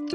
You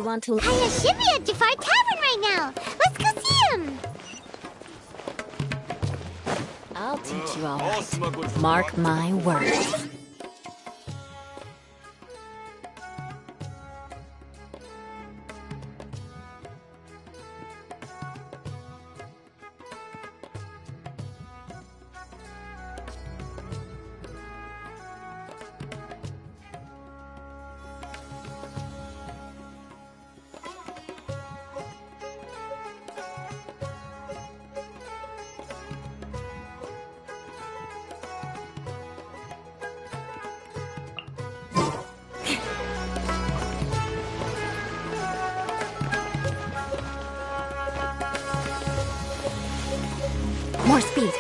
want to... Hiya Shimmy at Jafar Tavern right now! Let's go see him! I'll teach you all right. Mark my words. More speed.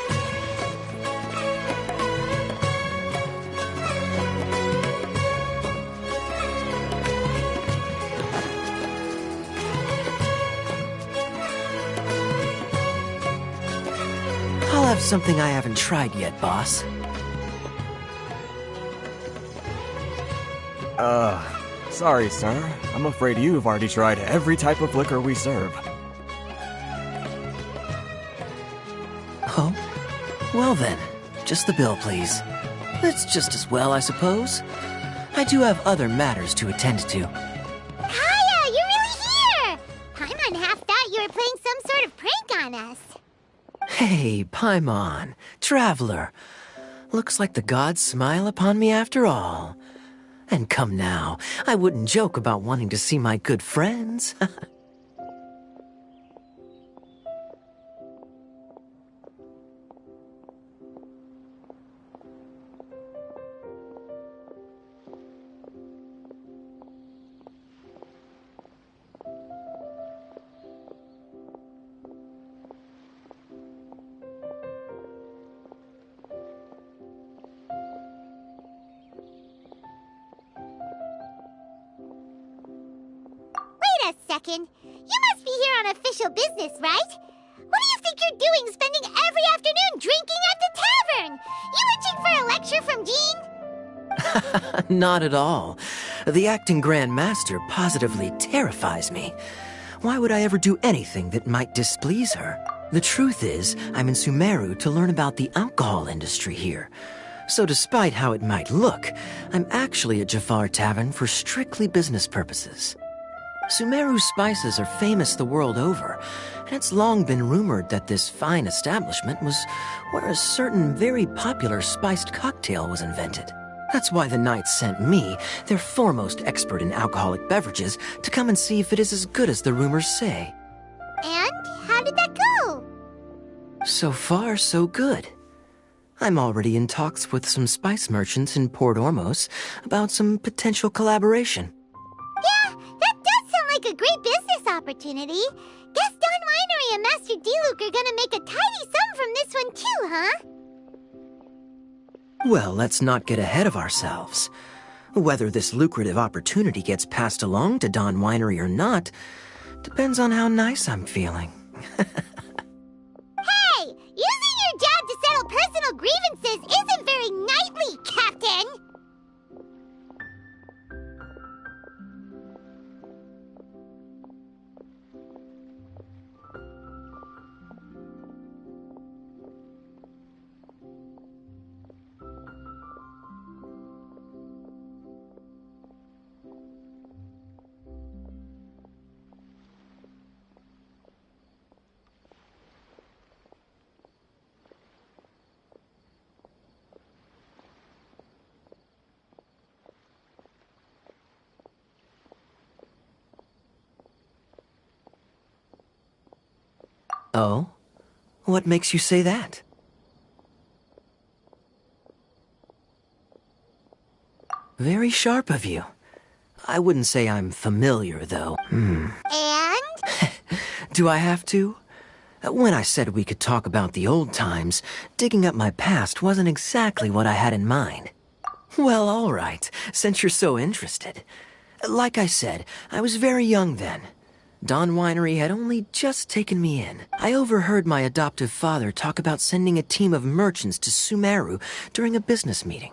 I'll have something I haven't tried yet, boss. Sorry, sir. I'm afraid you've already tried every type of liquor we serve. Oh? Well then, just the bill, please. That's just as well, I suppose. I do have other matters to attend to. Hiya, you're really here! Paimon half thought you were playing some sort of prank on us. Hey, Paimon, traveler. Looks like the gods smile upon me after all. And come now, I wouldn't joke about wanting to see my good friends. Wait a second. You must be here on official business, right? What do you think you're doing spending every afternoon drinking at the tavern? You itching for a lecture from Jean? Not at all. The acting Grand Master positively terrifies me. Why would I ever do anything that might displease her? The truth is, I'm in Sumeru to learn about the alcohol industry here. So despite how it might look, I'm actually at Jafar Tavern for strictly business purposes. Sumeru spices are famous the world over, and it's long been rumored that this fine establishment was where a certain very popular spiced cocktail was invented. That's why the Knights sent me, their foremost expert in alcoholic beverages, to come and see if it is as good as the rumors say. And how did that go? So far, so good. I'm already in talks with some spice merchants in Port Ormos about some potential collaboration. Yeah, that does sound like a great business opportunity. Guess Don Winery and Master D-Luke are gonna make a tidy sum from this one too, huh? Well, let's not get ahead of ourselves. Whether this lucrative opportunity gets passed along to Don Winery or not depends on how nice I'm feeling. Hey! Using your job to settle personal grievances isn't very knightly, Captain! Oh? What makes you say that? Very sharp of you. I wouldn't say I'm familiar, though. And? Do I have to? When I said we could talk about the old times, digging up my past wasn't exactly what I had in mind. Well, all right, since you're so interested. Like I said, I was very young then. Dawn Winery had only just taken me in. I overheard my adoptive father talk about sending a team of merchants to Sumeru during a business meeting.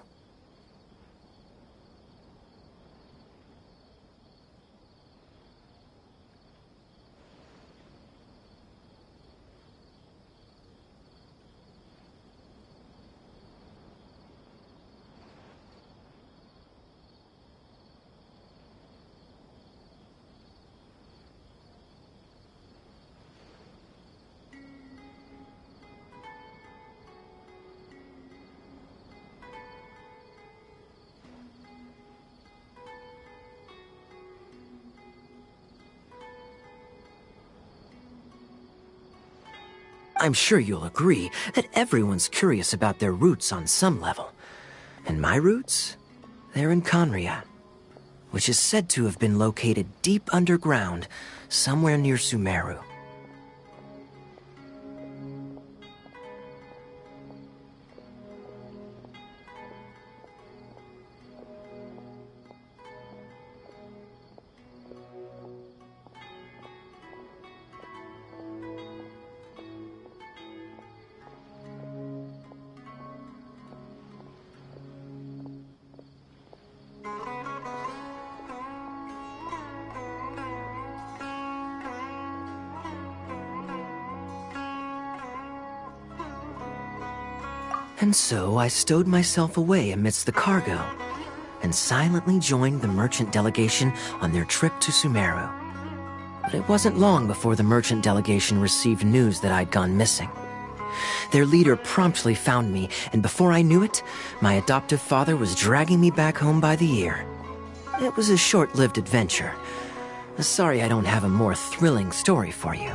I'm sure you'll agree that everyone's curious about their roots on some level. And my roots? They're in Conria, which is said to have been located deep underground, somewhere near Sumeru. And so I stowed myself away amidst the cargo and silently joined the merchant delegation on their trip to Sumeru. But it wasn't long before the merchant delegation received news that I'd gone missing. Their leader promptly found me, and before I knew it, my adoptive father was dragging me back home by the ear. It was a short-lived adventure. Sorry I don't have a more thrilling story for you.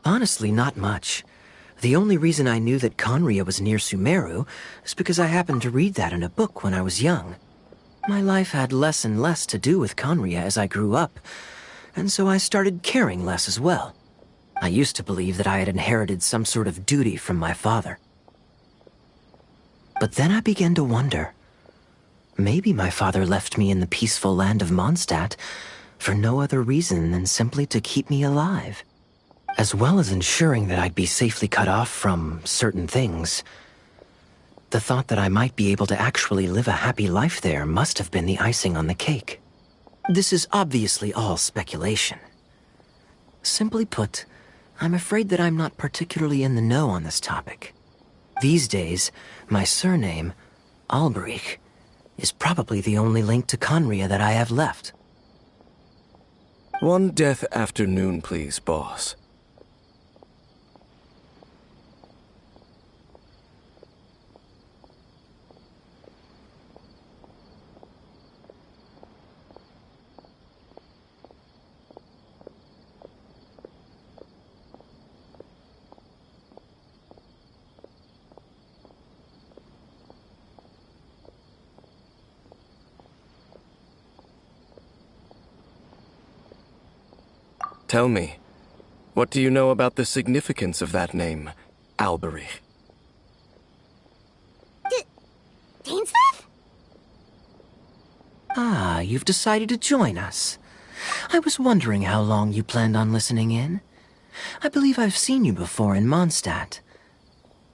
Honestly, not much. The only reason I knew that Conria was near Sumeru is because I happened to read that in a book when I was young. My life had less and less to do with Conria as I grew up, and so I started caring less as well. I used to believe that I had inherited some sort of duty from my father. But then I began to wonder. Maybe my father left me in the peaceful land of Mondstadt for no other reason than simply to keep me alive. As well as ensuring that I'd be safely cut off from certain things. The thought that I might be able to actually live a happy life there must have been the icing on the cake. This is obviously all speculation. Simply put, I'm afraid that I'm not particularly in the know on this topic. These days, my surname, Alberich, is probably the only link to Conria that I have left. One death afternoon, please, boss. Tell me, what do you know about the significance of that name, Alberich? Dainsmith? Ah, you've decided to join us. I was wondering how long you planned on listening in. I believe I've seen you before in Mondstadt.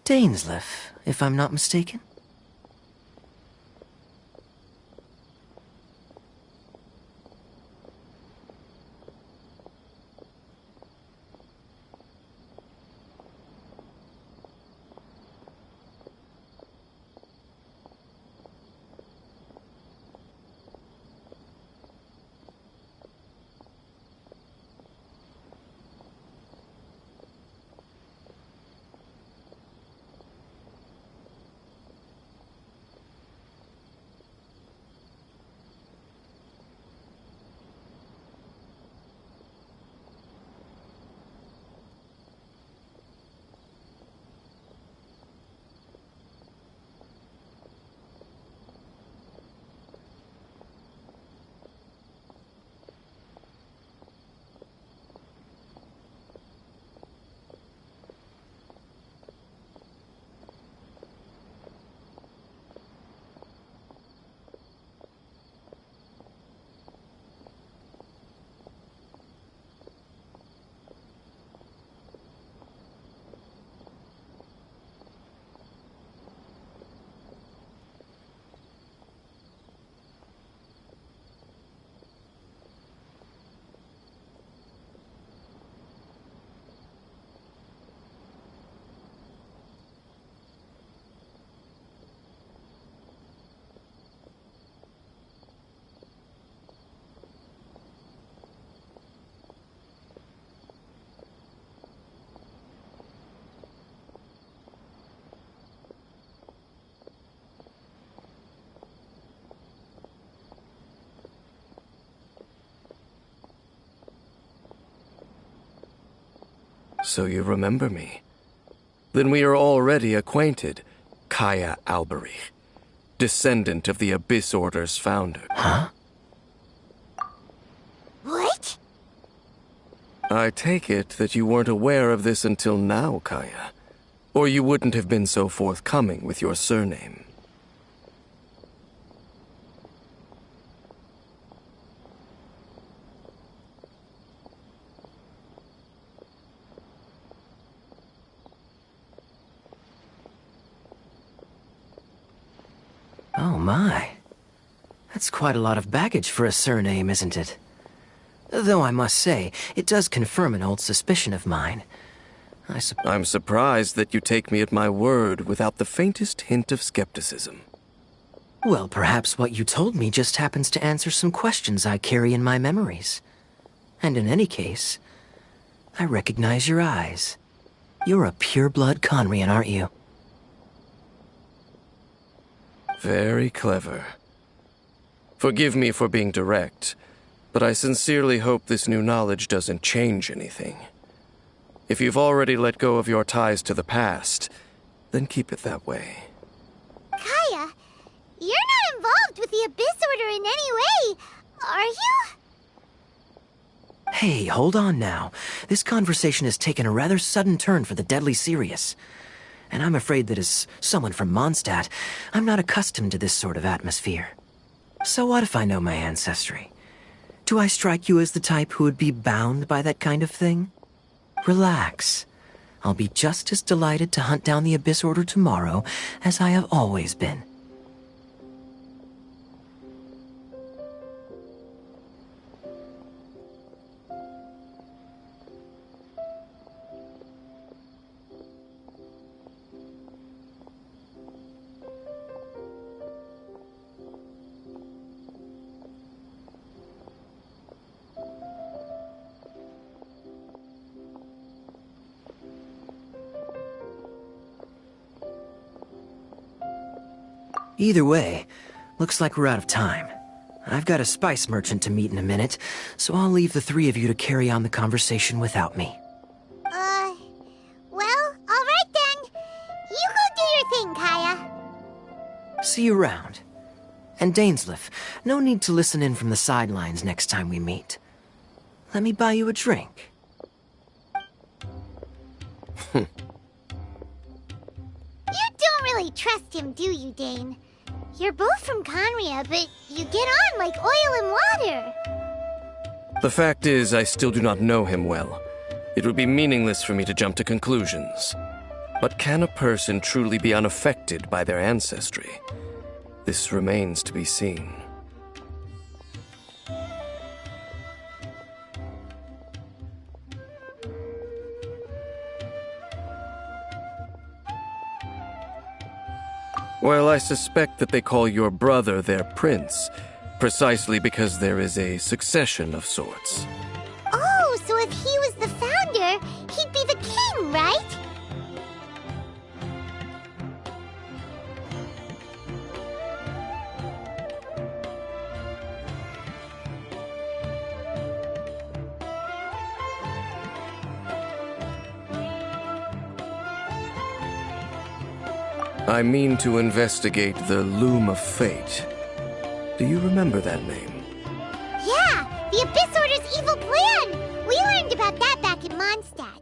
Dainsleif, if I'm not mistaken. So you remember me. Then we are already acquainted, Kaya Alberich, descendant of the Abyss Order's founder. Huh? What? I take it that you weren't aware of this until now, Kaya. Or you wouldn't have been so forthcoming with your surname. Oh my. That's quite a lot of baggage for a surname, isn't it? Though I must say, it does confirm an old suspicion of mine. I'm surprised that you take me at my word without the faintest hint of skepticism. Well, perhaps what you told me just happens to answer some questions I carry in my memories. And in any case, I recognize your eyes. You're a pure-blood Conrian, aren't you? Very clever. Forgive me for being direct, but I sincerely hope this new knowledge doesn't change anything. If you've already let go of your ties to the past, then keep it that way. Kaya, you're not involved with the Abyss Order in any way, are you? Hey, hold on now. This conversation has taken a rather sudden turn for the deadly serious. And I'm afraid that as someone from Mondstadt, I'm not accustomed to this sort of atmosphere. So what if I know my ancestry? Do I strike you as the type who would be bound by that kind of thing? Relax. I'll be just as delighted to hunt down the Abyss Order tomorrow as I have always been. Either way, looks like we're out of time. I've got a spice merchant to meet in a minute, so I'll leave the three of you to carry on the conversation without me. Well, alright then. You go do your thing, Kaya. See you around. And Dainsleif, no need to listen in from the sidelines next time we meet. Let me buy you a drink. You don't really trust him, do you, Dane? You're both from Conria, but you get on like oil and water. The fact is, I still do not know him well. It would be meaningless for me to jump to conclusions. But can a person truly be unaffected by their ancestry? This remains to be seen. Well, I suspect that they call your brother their prince, precisely because there is a succession of sorts. Oh, so if he was the founder, he'd be the king, right? I mean to investigate the Loom of Fate. Do you remember that name? Yeah, the Abyss Order's evil plan! We learned about that back in Mondstadt.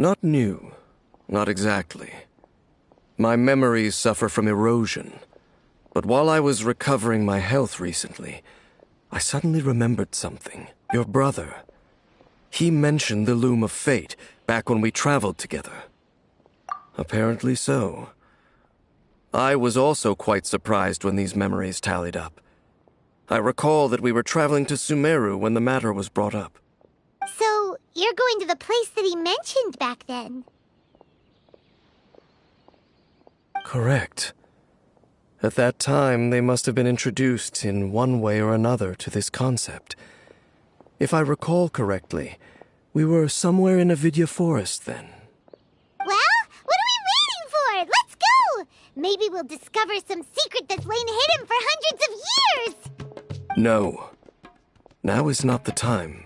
Not new. Not exactly. My memories suffer from erosion. But while I was recovering my health recently, I suddenly remembered something. Your brother. He mentioned the Loom of Fate back when we traveled together. Apparently so. I was also quite surprised when these memories tallied up. I recall that we were traveling to Sumeru when the matter was brought up. So, you're going to the place that he mentioned back then? Correct. At that time, they must have been introduced in one way or another to this concept. If I recall correctly, we were somewhere in Avidya Forest then. Well, what are we waiting for? Let's go! Maybe we'll discover some secret that's lain hidden for hundreds of years! No. Now is not the time.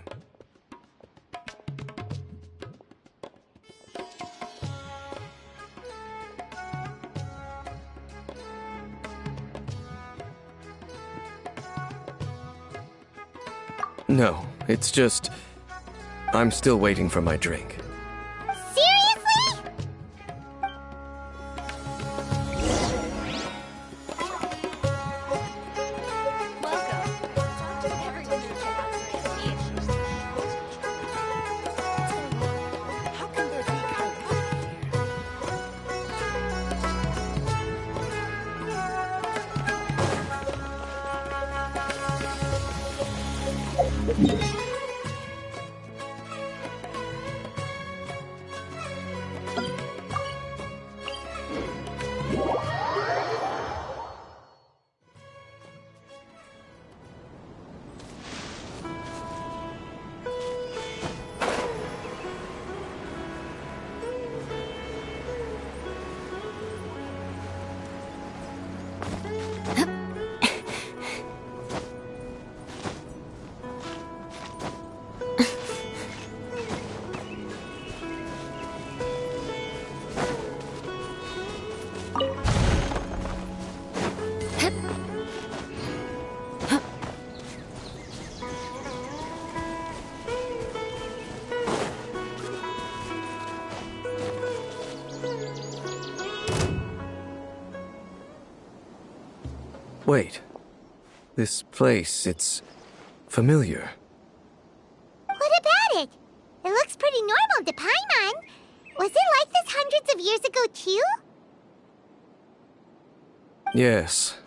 No, it's just... I'm still waiting for my drink. Seriously? Wait. This place, it's familiar. What about it? It looks pretty normal to Paimon. Was it like this hundreds of years ago, too? Yes.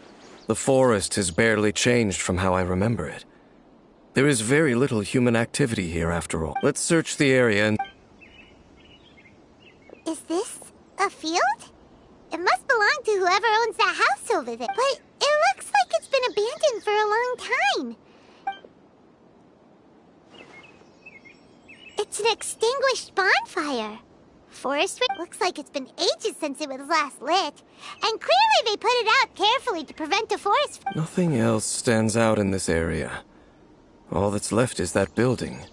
The forest has barely changed from how I remember it. There is very little human activity here, after all. Let's search the area and... Is this a field? It must belong to whoever owns that house over there. But it looks like it's been abandoned for a long time. It's an extinguished bonfire. Forest looks like it's been ages since it was last lit. And clearly they put it out carefully to prevent a forest... Nothing else stands out in this area. All that's left is that building.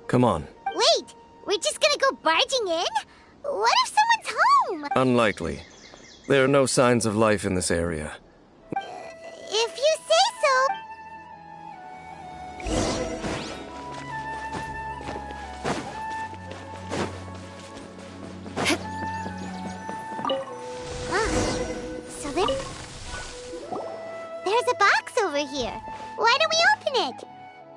Come on. Wait, we're just gonna go barging in? What if someone's home? Unlikely. There are no signs of life in this area. If you say so. So there's a box over here. Why don't we open it?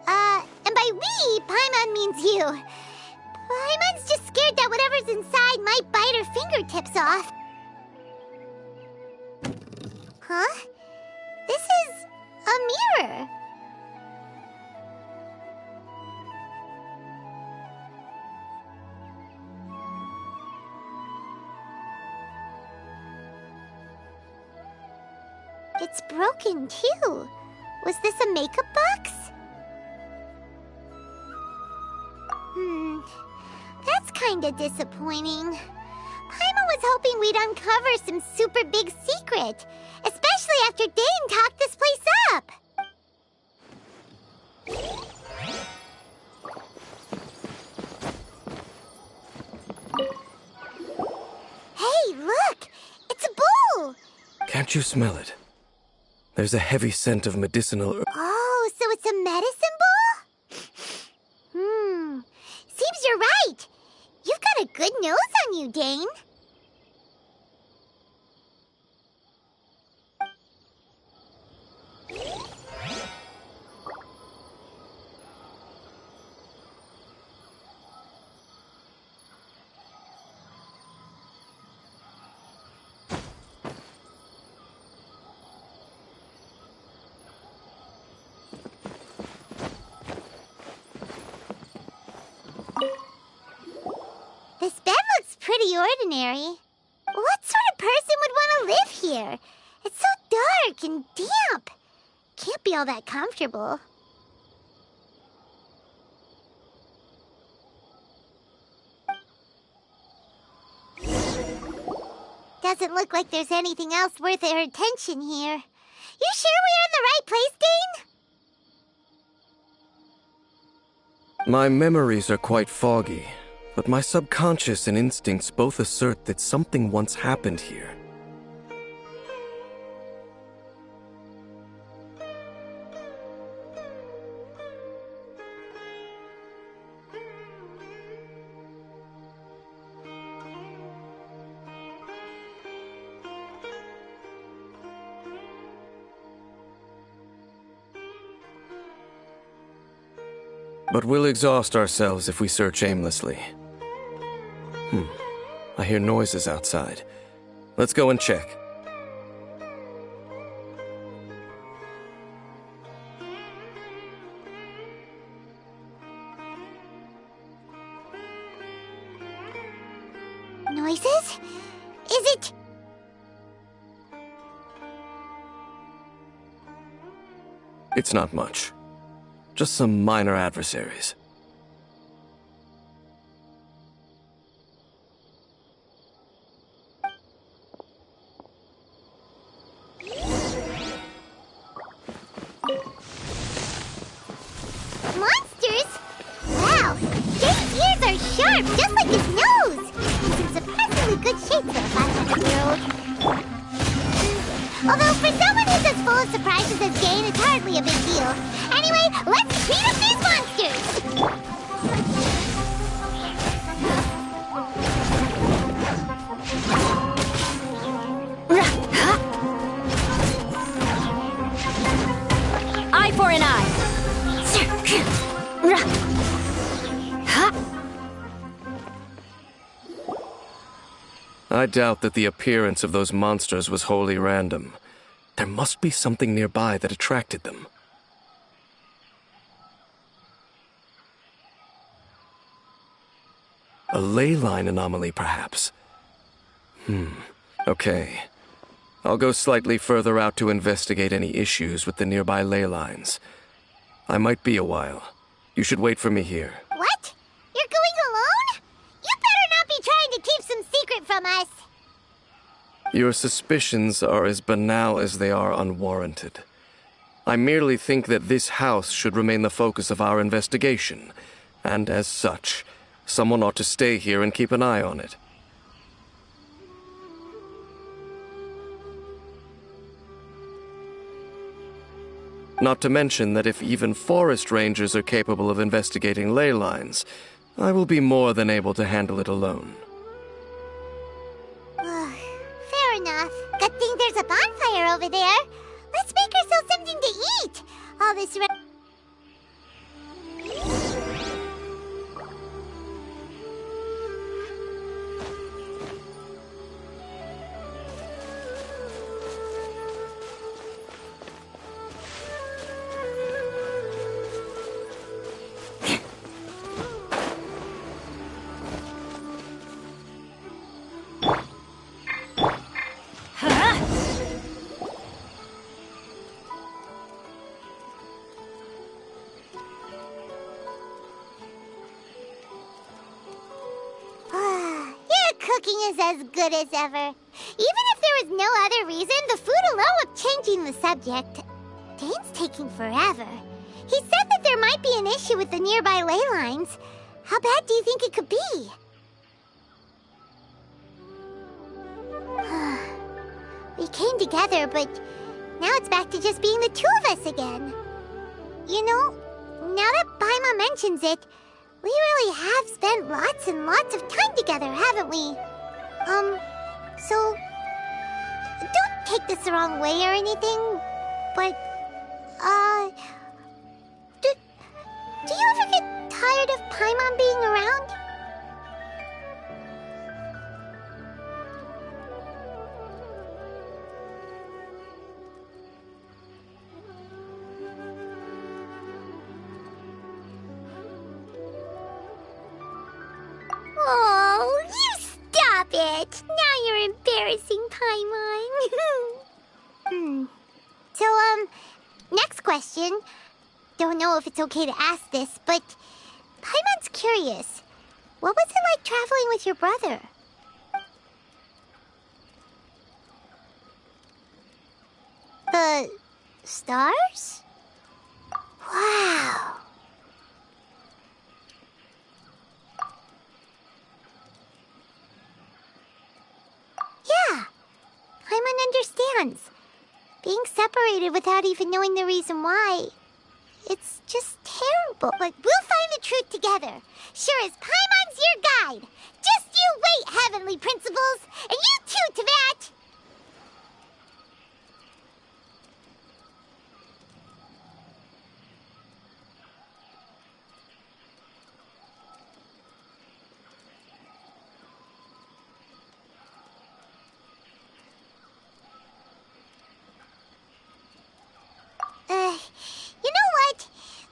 And by we, Paimon means you. Paimon's just scared that whatever's inside might bite her fingertips off. Huh? This is a mirror. It's broken, too. Was this a makeup box? That's kinda disappointing. Paimon was hoping we'd uncover some super big secret, especially after Dane talked this place up. Hey, look! It's a bull! Can't you smell it? There's a heavy scent of medicinal... Oh, so it's a medicine bull? Seems you're right. You've got a good nose you, Dane. This bed looks pretty ordinary. What sort of person would want to live here? It's so dark and damp. Can't be all that comfortable. Doesn't look like there's anything else worth their attention here. You sure we're in the right place, Dane? My memories are quite foggy, but my subconscious and instincts both assert that something once happened here. But we'll exhaust ourselves if we search aimlessly. I hear noises outside. Let's go and check. Noises? Is it... It's not much. Just some minor adversaries. Monsters? Wow, Dane's ears are sharp, just like his nose. He's in surprisingly good shape for a 500-year-old. Although for someone who's as full of surprises as Dane, it's hardly a big deal. Anyway, let's beat up these monsters! Eye for an eye. I doubt that the appearance of those monsters was wholly random. There must be something nearby that attracted them. A ley line anomaly, perhaps. Okay. I'll go slightly further out to investigate any issues with the nearby ley lines. I might be a while. You should wait for me here. What? You're going alone? You better not be trying to keep some secret from us. Your suspicions are as banal as they are unwarranted. I merely think that this house should remain the focus of our investigation, and as such, someone ought to stay here and keep an eye on it. Not to mention that if even forest rangers are capable of investigating ley lines, I will be more than able to handle it alone. Fair enough. Good thing there's a bonfire over there. Let's make ourselves something to eat. All this... Cooking is as good as ever. Even if there was no other reason, the food alone was changing the subject. Dane's taking forever. He said that there might be an issue with the nearby ley lines. How bad do you think it could be? We came together, but now it's back to just being the two of us again. You know, now that Paimon mentions it, we really have spent lots and lots of time together, haven't we? So, don't take this the wrong way or anything, but, do you ever get tired of Paimon being around? Oh, you stop it! Now you're embarrassing, Paimon. So, next question. Don't know if it's okay to ask this, but Paimon's curious. What was it like traveling with your brother? The stars? Wow. Yeah, Paimon understands. Being separated without even knowing the reason why. It's just terrible. But we'll find the truth together. Sure as Paimon's your guide. Just you wait, heavenly principles. And you too, Teyvat. You know what?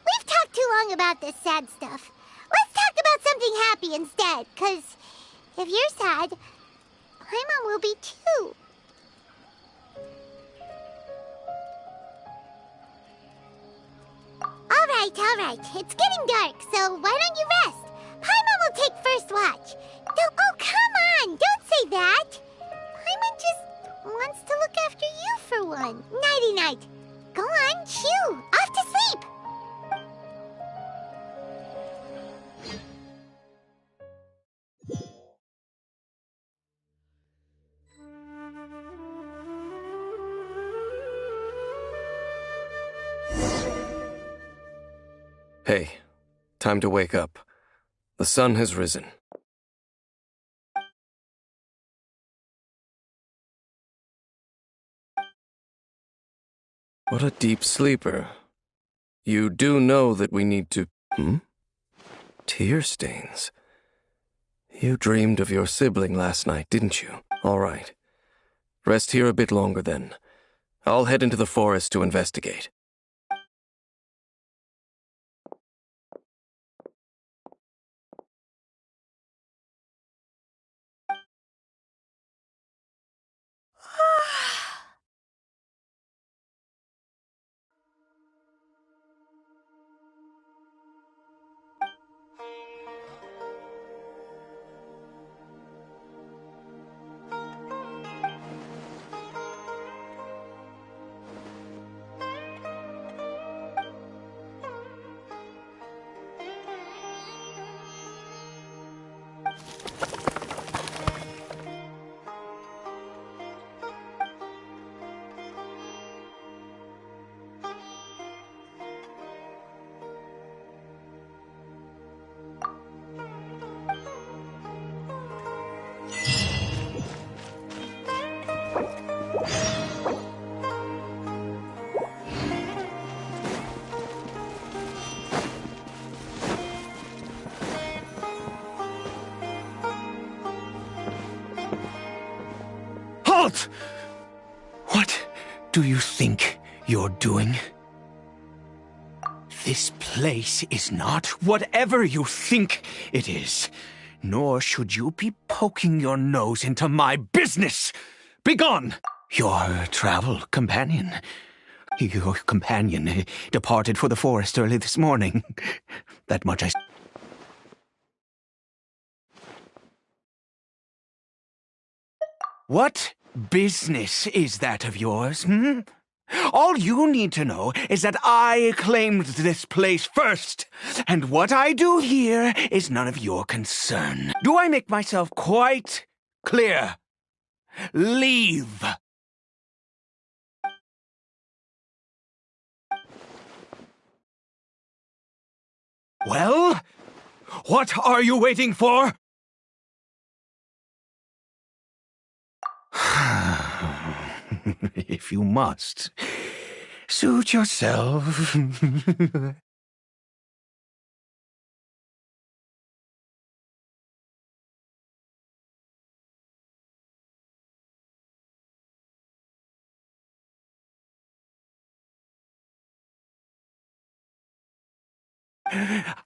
We've talked too long about this sad stuff. Let's talk about something happy instead, 'cause if you're sad, Paimon will be too. All right. It's getting dark, so why don't you rest? Paimon will take first watch. Oh, come on! Don't say that! Paimon just wants to look after you for one. Nighty-night. Go on, chew. Off to sleep. Hey, time to wake up. The sun has risen. What a deep sleeper. You do know that we need to... Tear stains. You dreamed of your sibling last night, didn't you? All right. Rest here a bit longer then. I'll head into the forest to investigate. Halt! What do you think you're doing? This place is not whatever you think it is, nor should you be poking your nose into my business. Begone! Your travel companion. Your companion departed for the forest early this morning. That much I... What business is that of yours, All you need to know is that I claimed this place first, and what I do here is none of your concern. Do I make myself quite clear? Leave! Well, what are you waiting for? if you must. Suit yourself.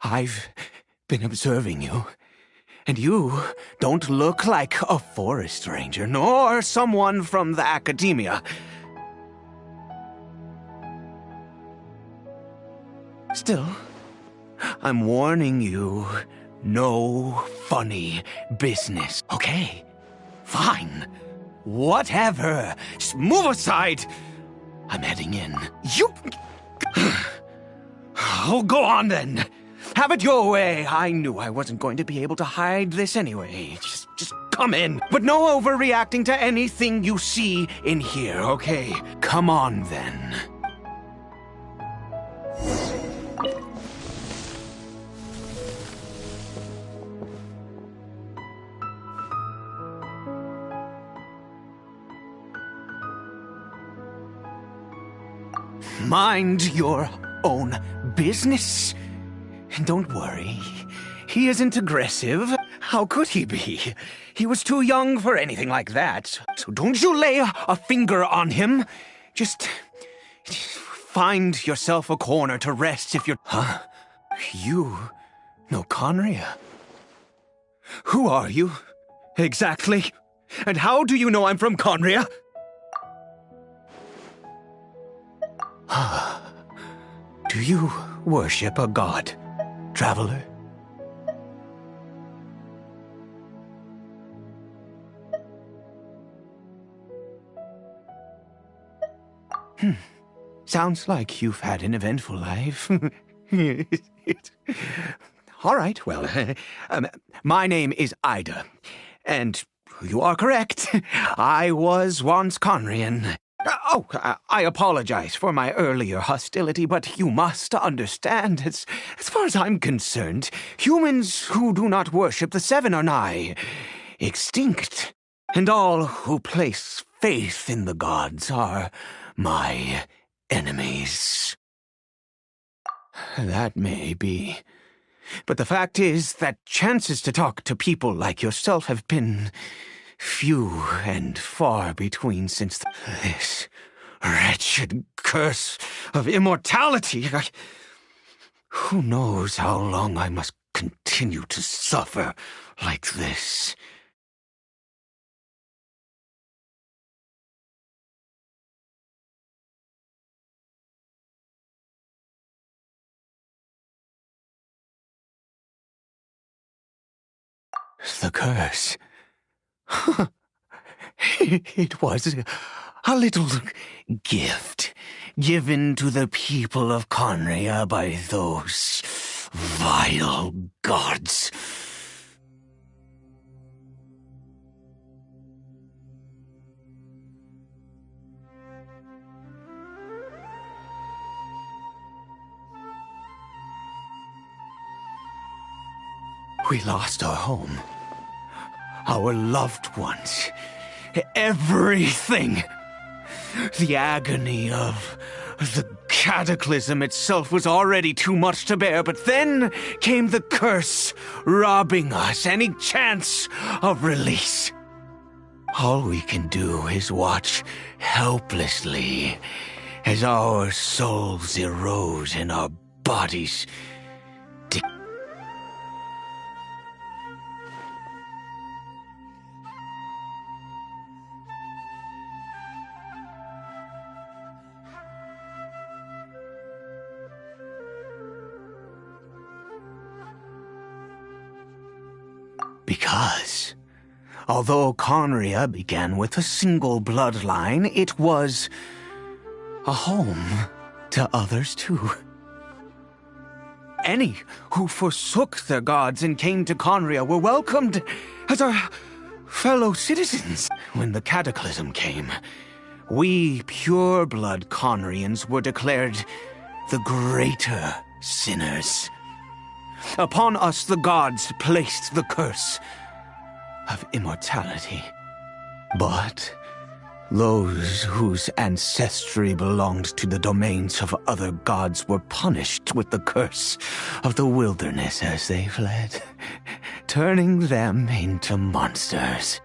I've been observing you, and you don't look like a forest ranger, nor someone from the academia. Still, I'm warning you, no funny business, okay? Fine. Whatever. Just move aside. I'm heading in. You... Oh, go on then. Have it your way. I knew I wasn't going to be able to hide this anyway. Just come in. But no overreacting to anything you see in here, okay? Come on then. Mind your own business. And don't worry, he isn't aggressive. How could he be? He was too young for anything like that. So don't you lay a finger on him. Just find yourself a corner to rest if you're... Huh? You know Conria? Who are you? Exactly. And how do you know I'm from Conria? Do you worship a god, traveler? Sounds like you've had an eventful life. All right, well, my name is Ida, and you are correct. I was once Conrian. I apologize for my earlier hostility, but you must understand, as far as I'm concerned, humans who do not worship the Seven are nigh extinct, and all who place faith in the gods are my enemies. That may be, but the fact is that chances to talk to people like yourself have been few and far between since this wretched curse of immortality. Who knows how long I must continue to suffer like this? The curse. It was a little gift given to the people of Conria by those vile gods. We lost our home, our loved ones, everything. The agony of the cataclysm itself was already too much to bear, but then came the curse, robbing us any chance of release. All we can do is watch helplessly as our souls erode and our bodies because, although Conria began with a single bloodline, it was a home to others too. Any who forsook their gods and came to Conria were welcomed as our fellow citizens. When the cataclysm came, we pure-blood Conrians were declared the greater sinners. Upon us the gods placed the curse of immortality. But Those whose ancestry belonged to the domains of other gods were punished with the curse of the wilderness as they fled, turning them into monsters.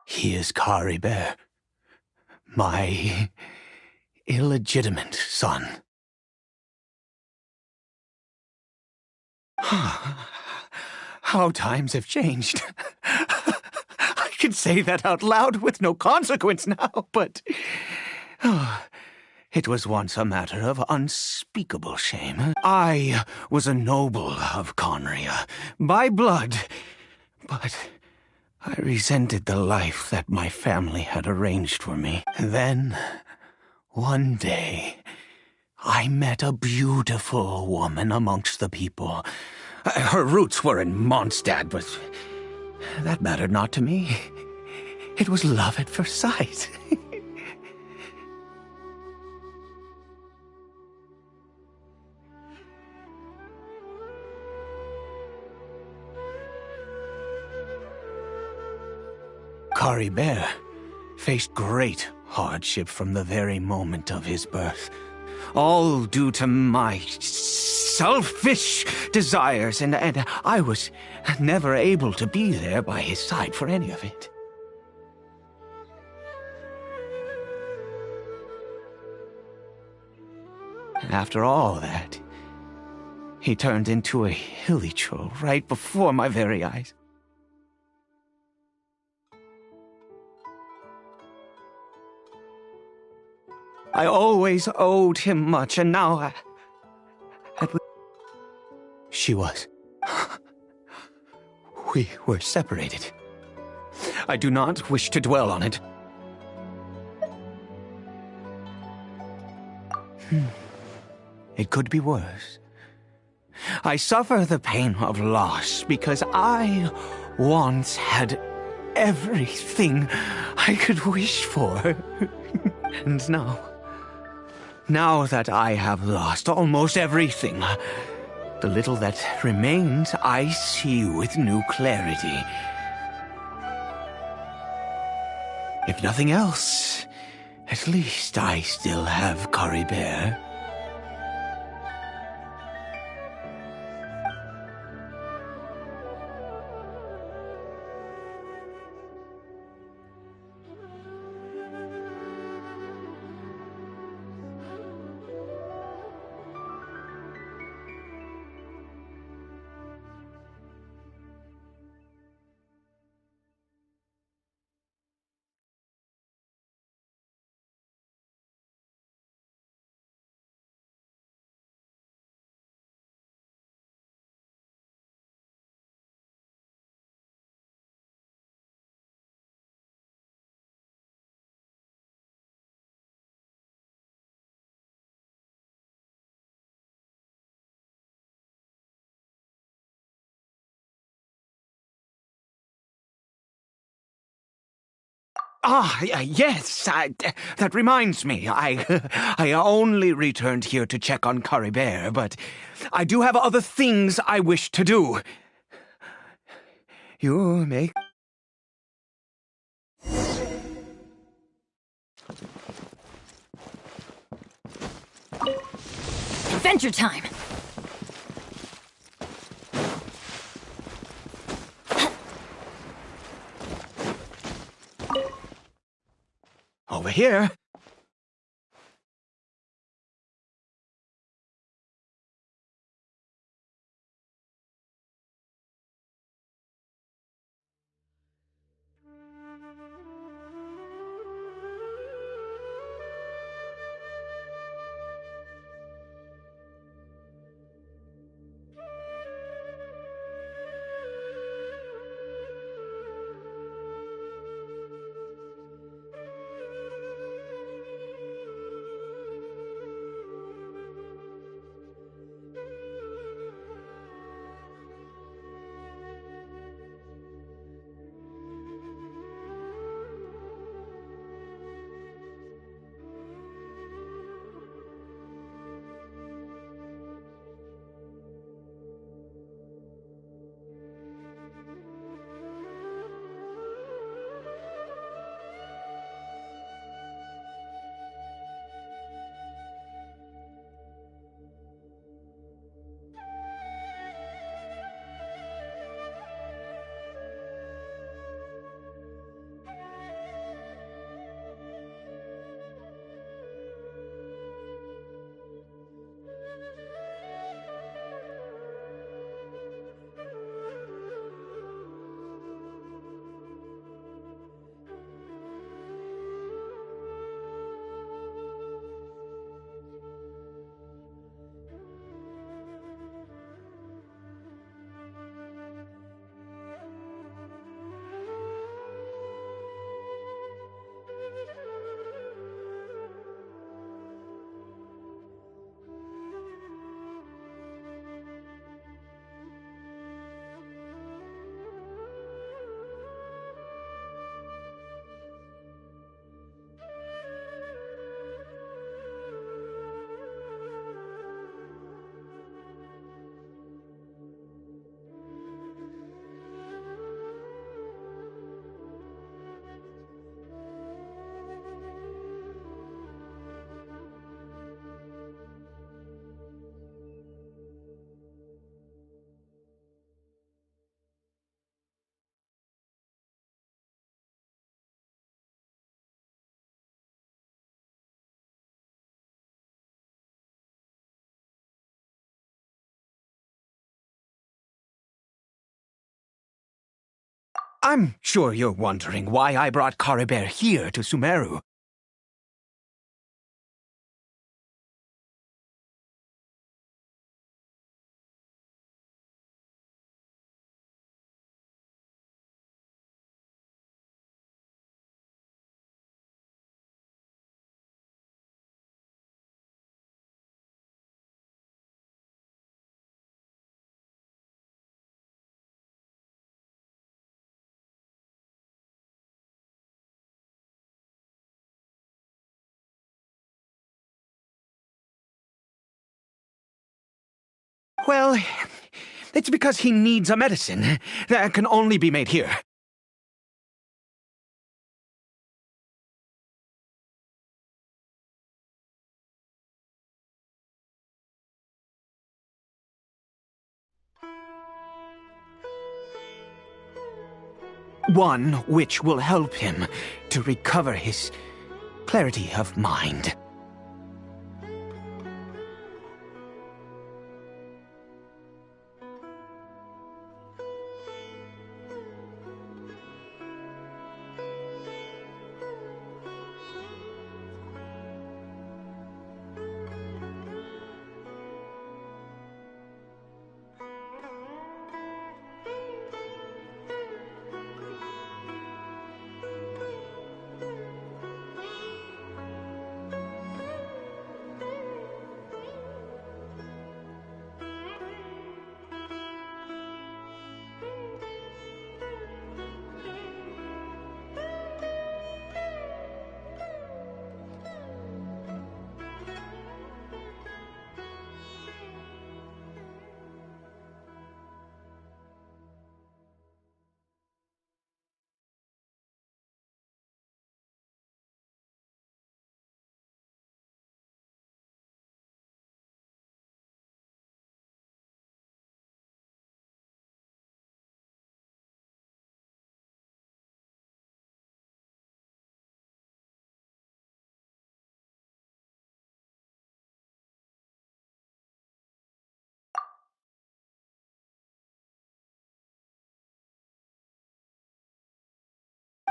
He is Kari Bear, my illegitimate son. How times have changed. I can say that out loud with no consequence now, but it was once a matter of unspeakable shame. I was a noble of Conria, by blood, but I resented the life that my family had arranged for me. Then, one day, I met a beautiful woman amongst the people. Her roots were in Mondstadt, but that mattered not to me. It was love at first sight. Kari Bear faced great hardship from the very moment of his birth. All due to my selfish desires, and I was never able to be there by his side for any of it. After all that, he turned into a hilichurl right before my very eyes. I always owed him much, and now she was. We were separated. I do not wish to dwell on it. It could be worse. I suffer the pain of loss because I once had everything I could wish for. And now that I have lost almost everything, the little that remains I see with new clarity. If nothing else, at least I still have Kari Bear. Yes, that reminds me. I only returned here to check on Kari Bear, but I do have other things I wish to do. You may... Adventure time! Over here. I'm sure you're wondering why I brought Caribert here to Sumeru. Well, it's because he needs a medicine that can only be made here. One which will help him to recover his clarity of mind.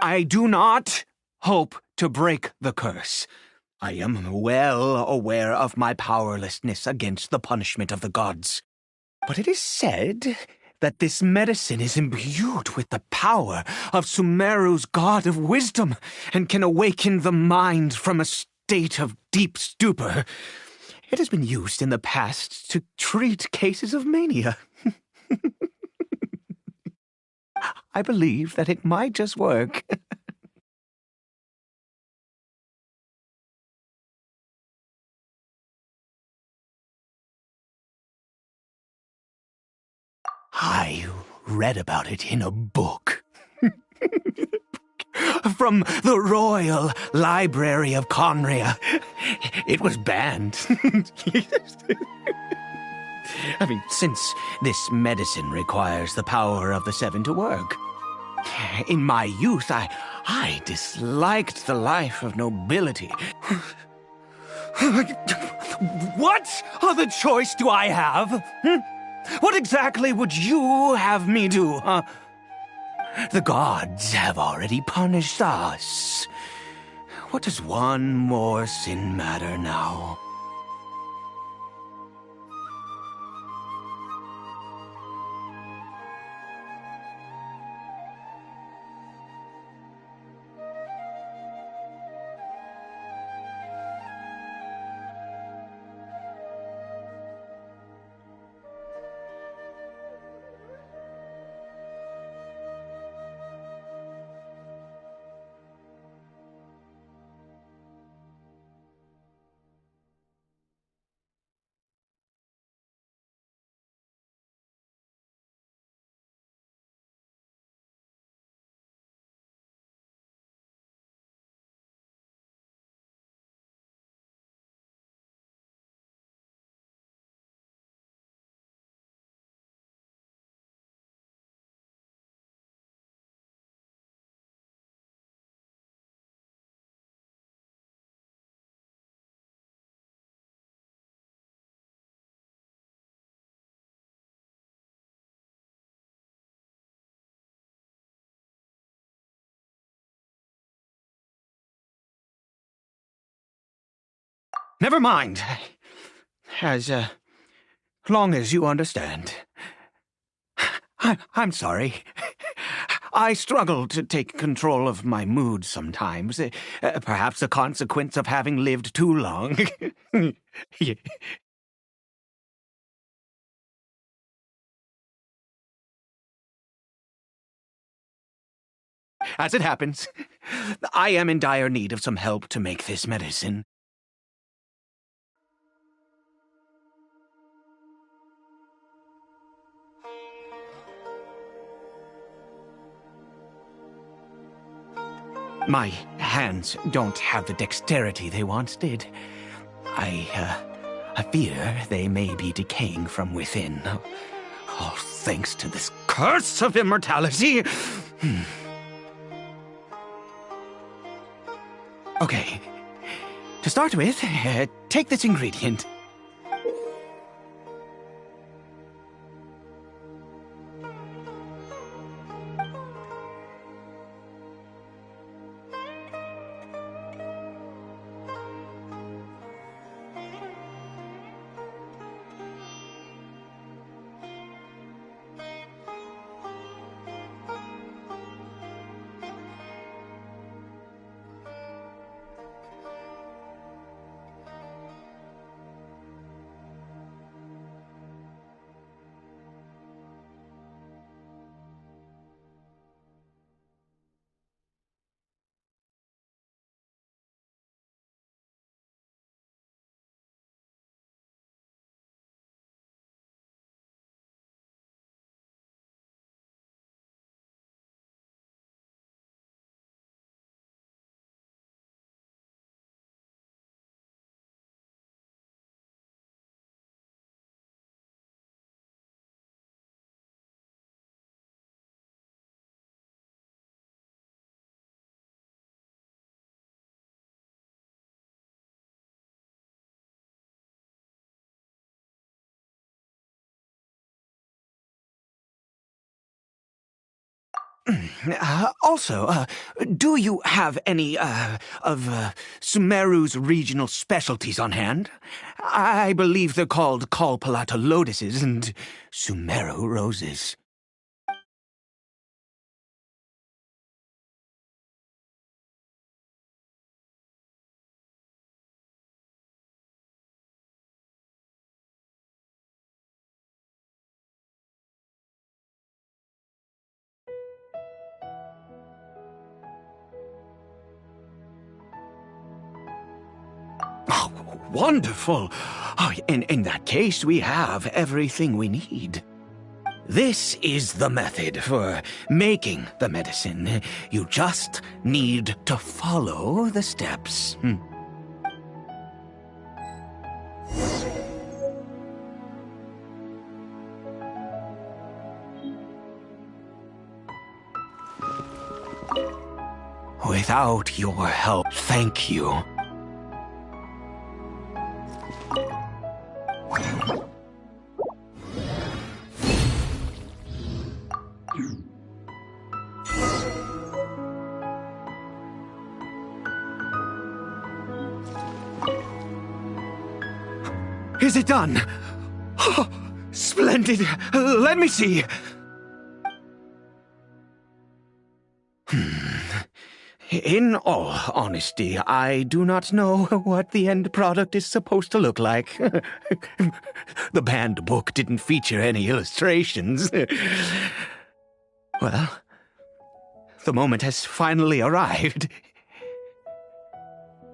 I do not hope to break the curse. I am well aware of my powerlessness against the punishment of the gods. But it is said that this medicine is imbued with the power of Sumeru's god of wisdom and can awaken the mind from a state of deep stupor. It has been used in the past to treat cases of mania. I believe that it might just work. I read about it in a book. From the Royal Library of Conria. It was banned. I mean, since this medicine requires the power of the Seven to work. In my youth, I disliked the life of nobility. What other choice do I have? What exactly would you have me do, huh? The gods have already punished us. What does one more sin matter now? Never mind. As long as you understand. I'm sorry. I struggle to take control of my mood sometimes. Perhaps a consequence of having lived too long. As it happens, I am in dire need of some help to make this medicine. My hands don't have the dexterity they once did. I fear they may be decaying from within. All thanks to this curse of immortality. Okay. To start with, take this ingredient. Also, do you have any, of Sumeru's regional specialties on hand? I believe they're called Kalpalata lotuses and Sumeru roses. Oh, wonderful! Oh, in that case, we have everything we need. This is the method for making the medicine. You just need to follow the steps. Without your help, thank you. Is it done? Oh, splendid! Let me see! In all honesty, I do not know what the end product is supposed to look like. The banned book didn't feature any illustrations. Well, the moment has finally arrived.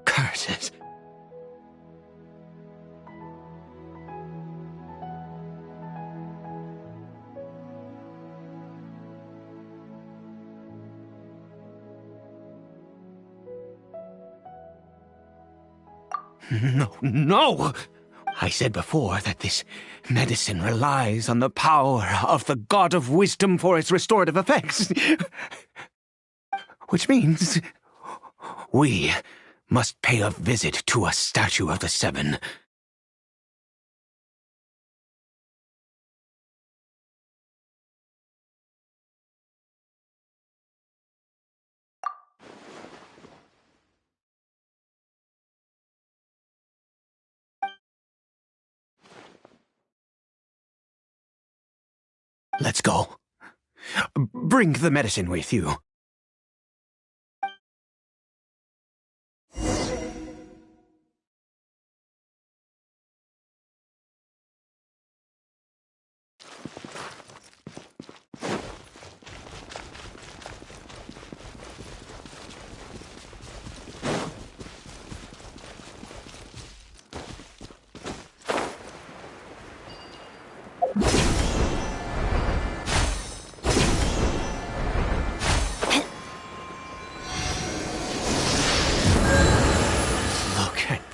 Curses. No! I said before that this medicine relies on the power of the God of Wisdom for its restorative effects. Which means we must pay a visit to a statue of the Seven. Let's go. Bring the medicine with you.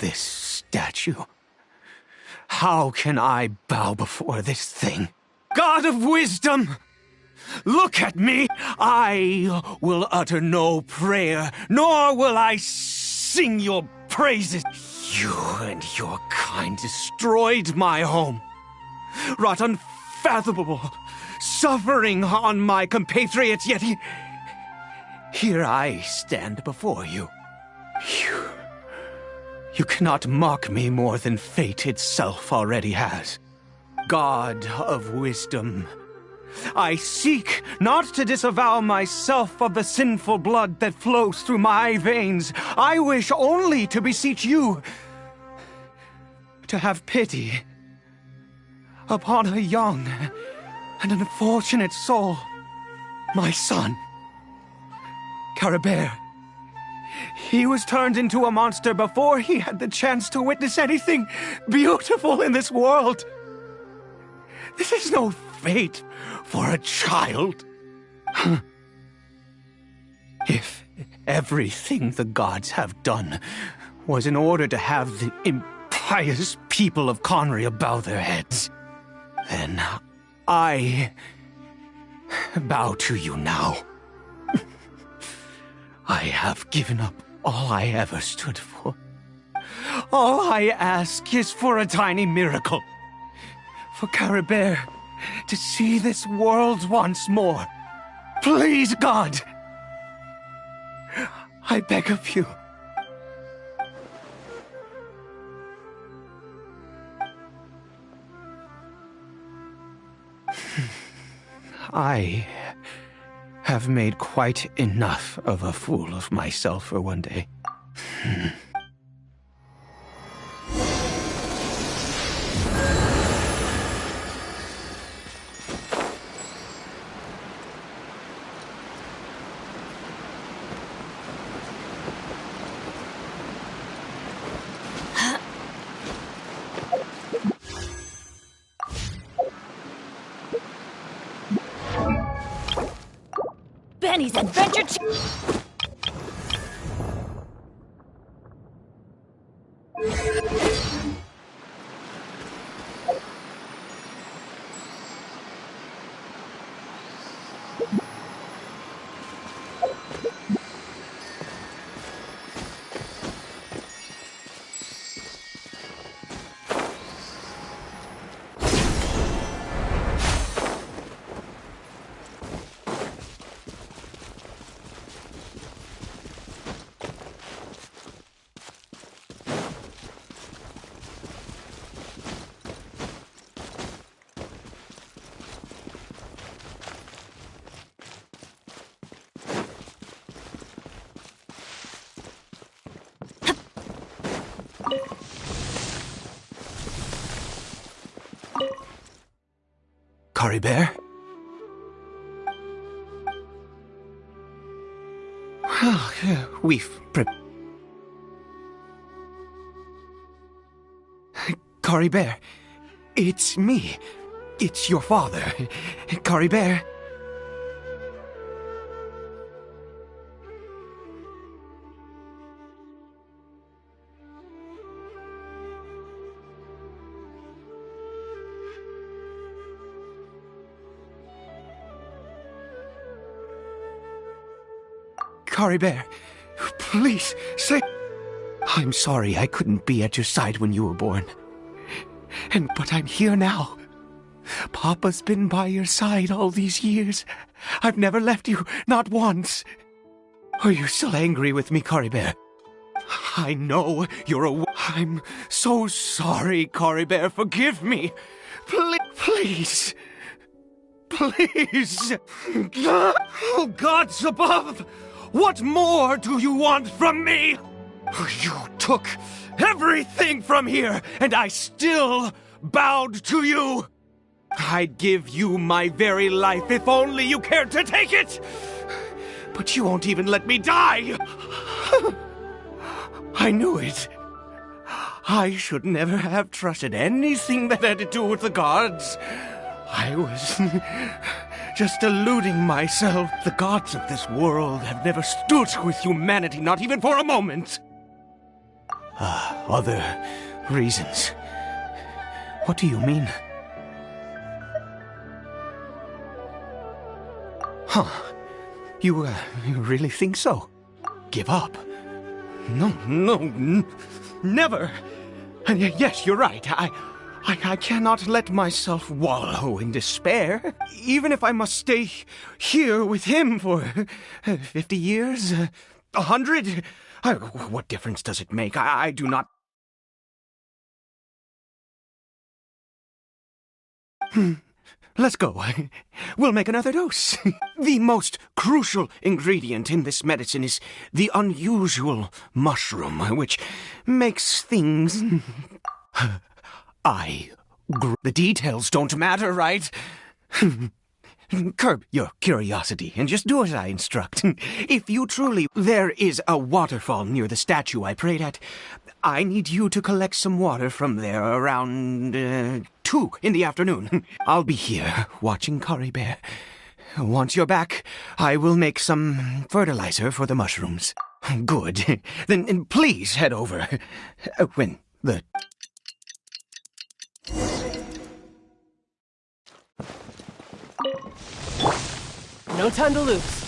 This statue. How can I bow before this thing? God of wisdom! Look at me! I will utter no prayer, nor will I sing your praises. You and your kind destroyed my home, wrought unfathomable suffering on my compatriots, yet here I stand before you. You cannot mock me more than fate itself already has. God of wisdom, I seek not to disavow myself of the sinful blood that flows through my veins. I wish only to beseech you to have pity upon a young and unfortunate soul, my son, Caribert. He was turned into a monster before he had the chance to witness anything beautiful in this world. This is no fate for a child. If everything the gods have done was in order to have the impious people of Conria bow their heads, then I bow to you now. I have given up all I ever stood for. All I ask is for a tiny miracle. For Caribert to see this world once more. Please, God! I beg of you. I have made quite enough of a fool of myself for one day. Benny's Adventure Caribert? Well, we've Caribert, it's me. It's your father. Caribert. Caribert, please, say... I'm sorry I couldn't be at your side when you were born. But I'm here now. Papa's been by your side all these years. I've never left you, not once. Are you still angry with me, Caribert? I know you're a... I'm so sorry, Caribert. Forgive me. Please. Please! Oh, gods above! What more do you want from me? You took everything from here, and I still bowed to you! I'd give you my very life if only you cared to take it! But you won't even let me die! I knew it. I should never have trusted anything that had to do with the gods. I was just deluding myself. The gods of this world have never stood with humanity, not even for a moment. Other reasons. What do you mean? Huh. You really think so? Give up? No, never. And yes, you're right. I cannot let myself wallow in despair. Even if I must stay here with him for 50 years, 100. What difference does it make? I do not... Let's go. We'll make another dose. The most crucial ingredient in this medicine is the unusual mushroom, which makes things... The details don't matter, right? Curb your curiosity and just do as I instruct. If you truly... There is a waterfall near the statue I prayed at. I need you to collect some water from there around 2 in the afternoon. I'll be here watching Curry Bear. Once you're back, I will make some fertilizer for the mushrooms. Good. Then please head over when the... No time to lose.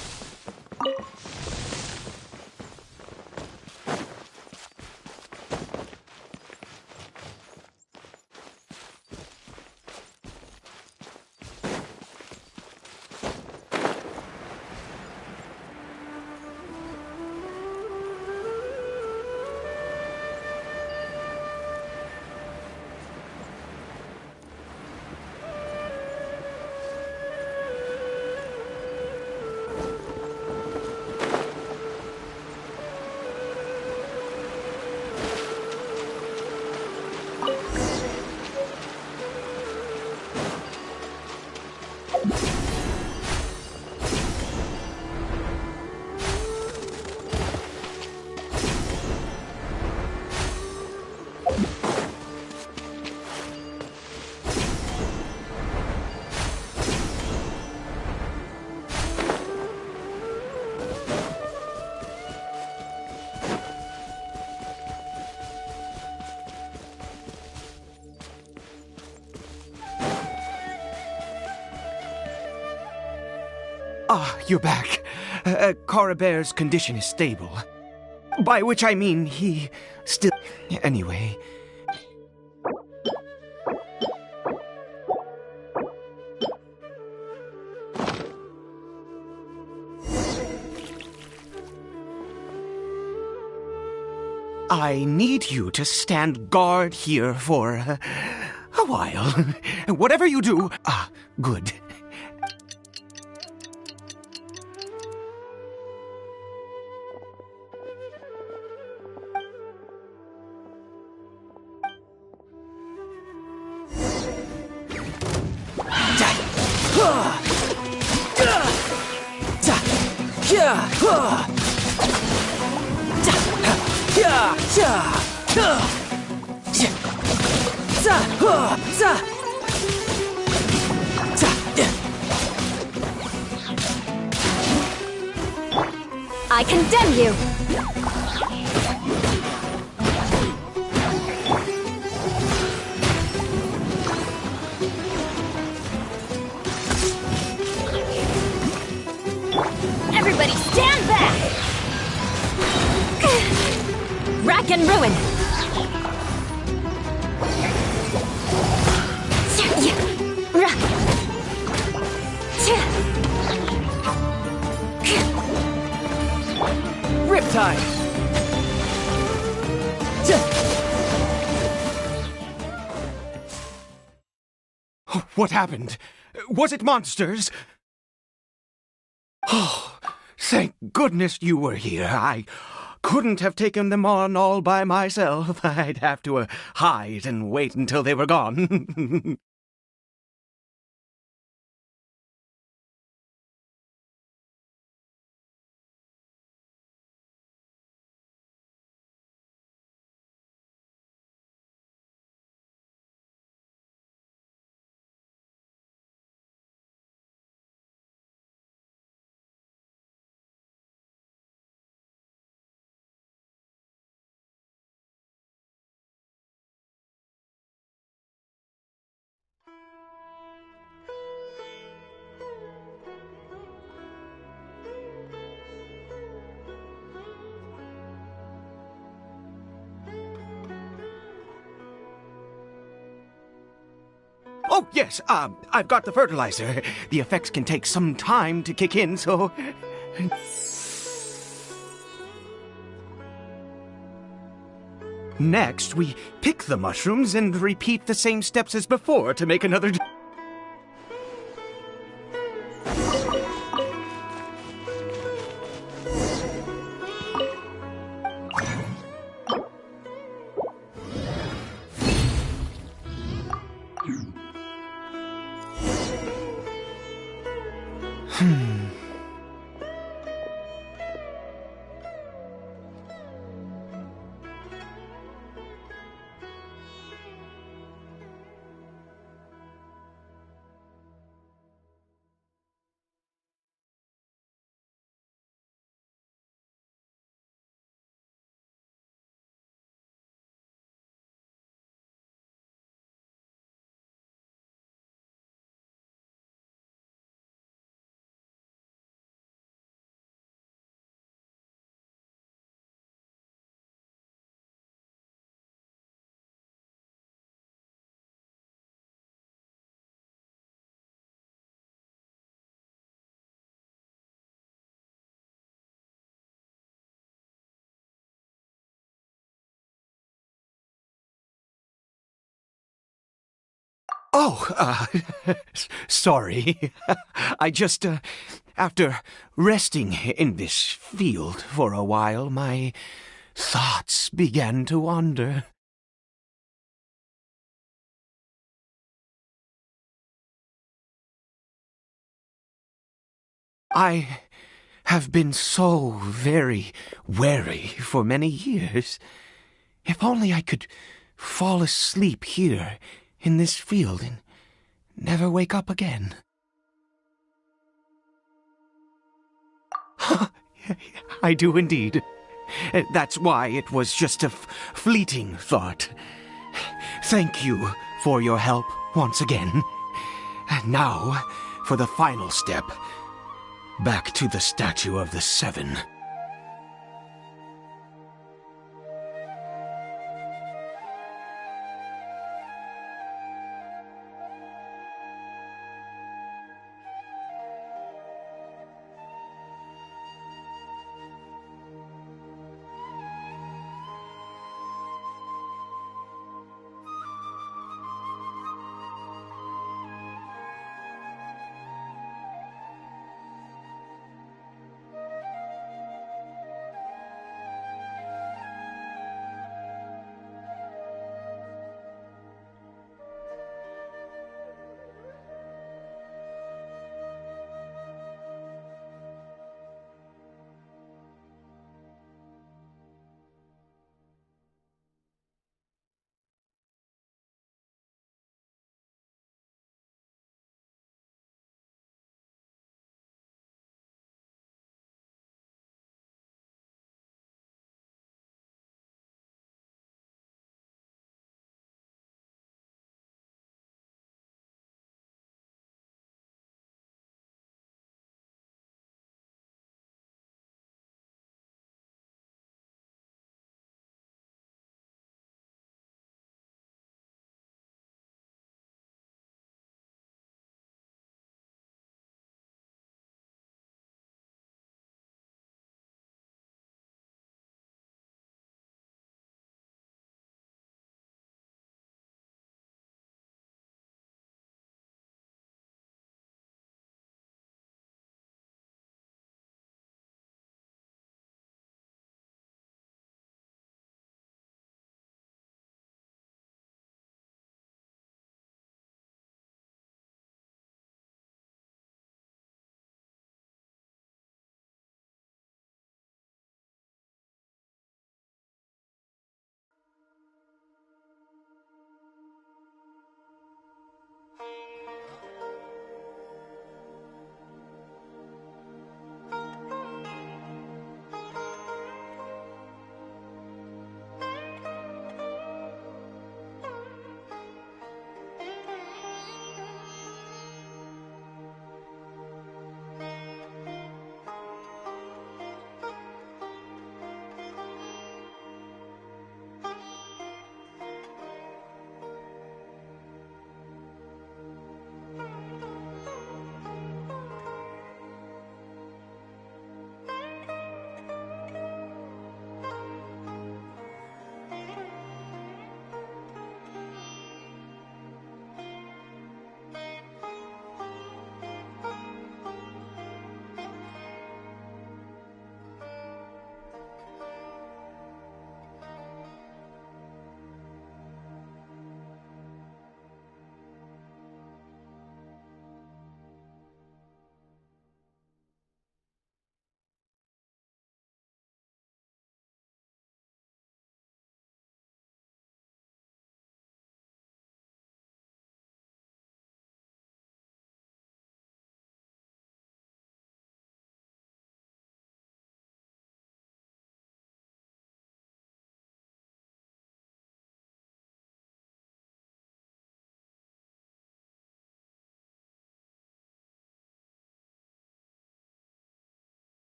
Ah, you're back. Coribear's condition is stable. By which I mean he still... Anyway... I need you to stand guard here for a while. Whatever you do... Ah, good. I condemn you! Everybody stand back! Rack and ruin! Riptide! What happened? Was it monsters? Oh, thank goodness you were here. I couldn't have taken them on all by myself. I'd have to hide and wait until they were gone. Oh, yes, I've got the fertilizer. The effects can take some time to kick in, so... Next, we pick the mushrooms and repeat the same steps as before to make another... Oh, sorry. I just, after resting in this field for a while, my thoughts began to wander. I have been so very wary for many years. If only I could fall asleep here in this field and never wake up again. I do indeed. That's why it was just a fleeting thought. Thank you for your help once again. And now, for the final step. Back to the Statue of the Seven.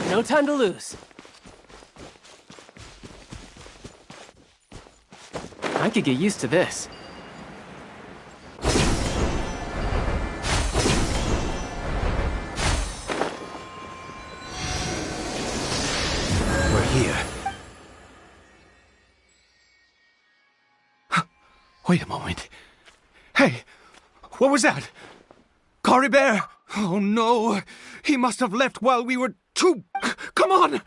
No time to lose. I could get used to this. We're here. Wait a moment. Hey, what was that? Cory Bear! Oh no, he must have left while we were too... Come on!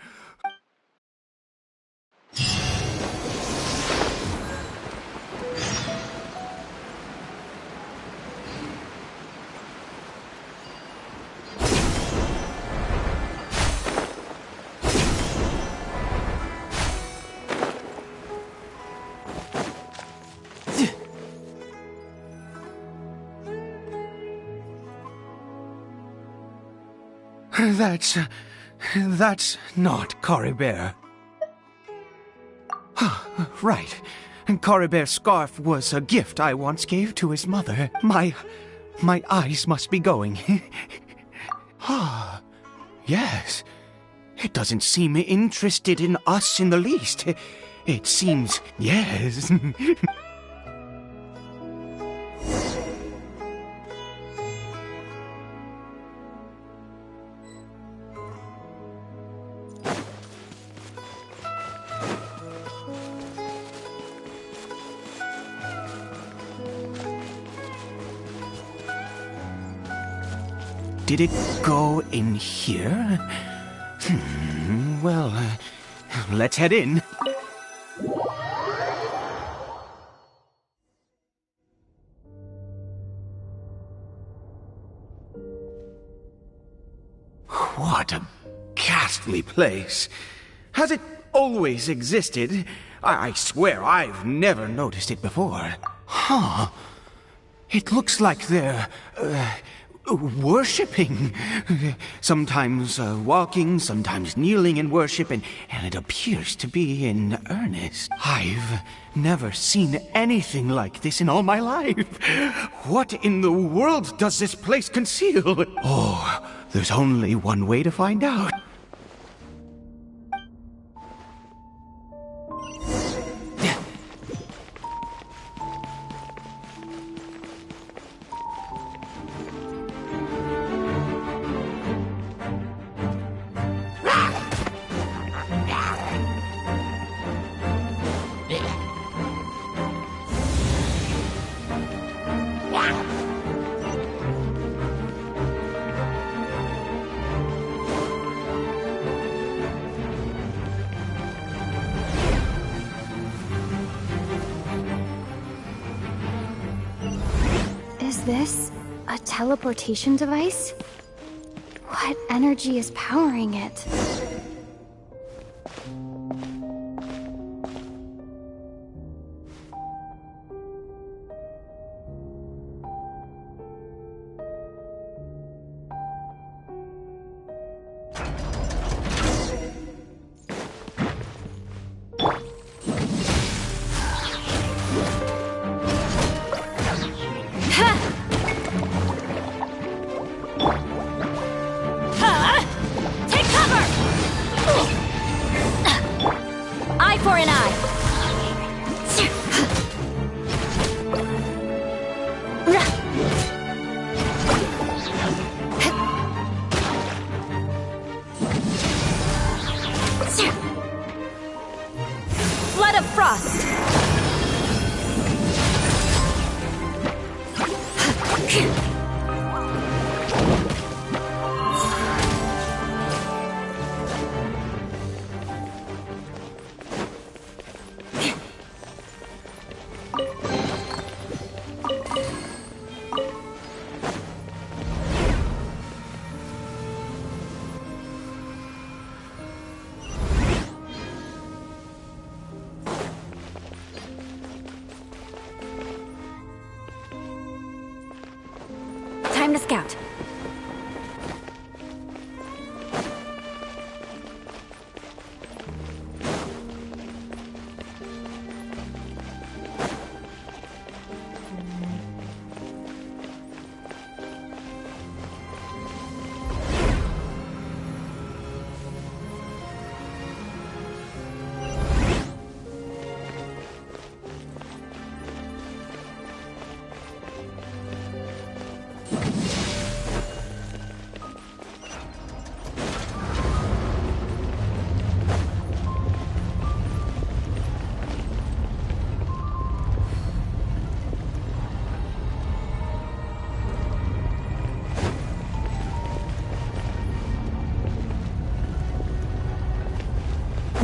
That's not Cory Bear. Right. Cory Bear's scarf was a gift I once gave to his mother. My eyes must be going. Yes. It doesn't seem interested in us in the least. It seems, yes. Did it go in here? Well, let's head in. What a ghastly place. Has it always existed? I swear I've never noticed it before. Huh. It looks like they're... worshipping. Sometimes walking, sometimes kneeling in worship, and it appears to be in earnest. I've never seen anything like this in all my life. What in the world does this place conceal? Oh, there's only one way to find out. Is this a teleportation device? What energy is powering it? For an eye. Flood of frost. Time to scout.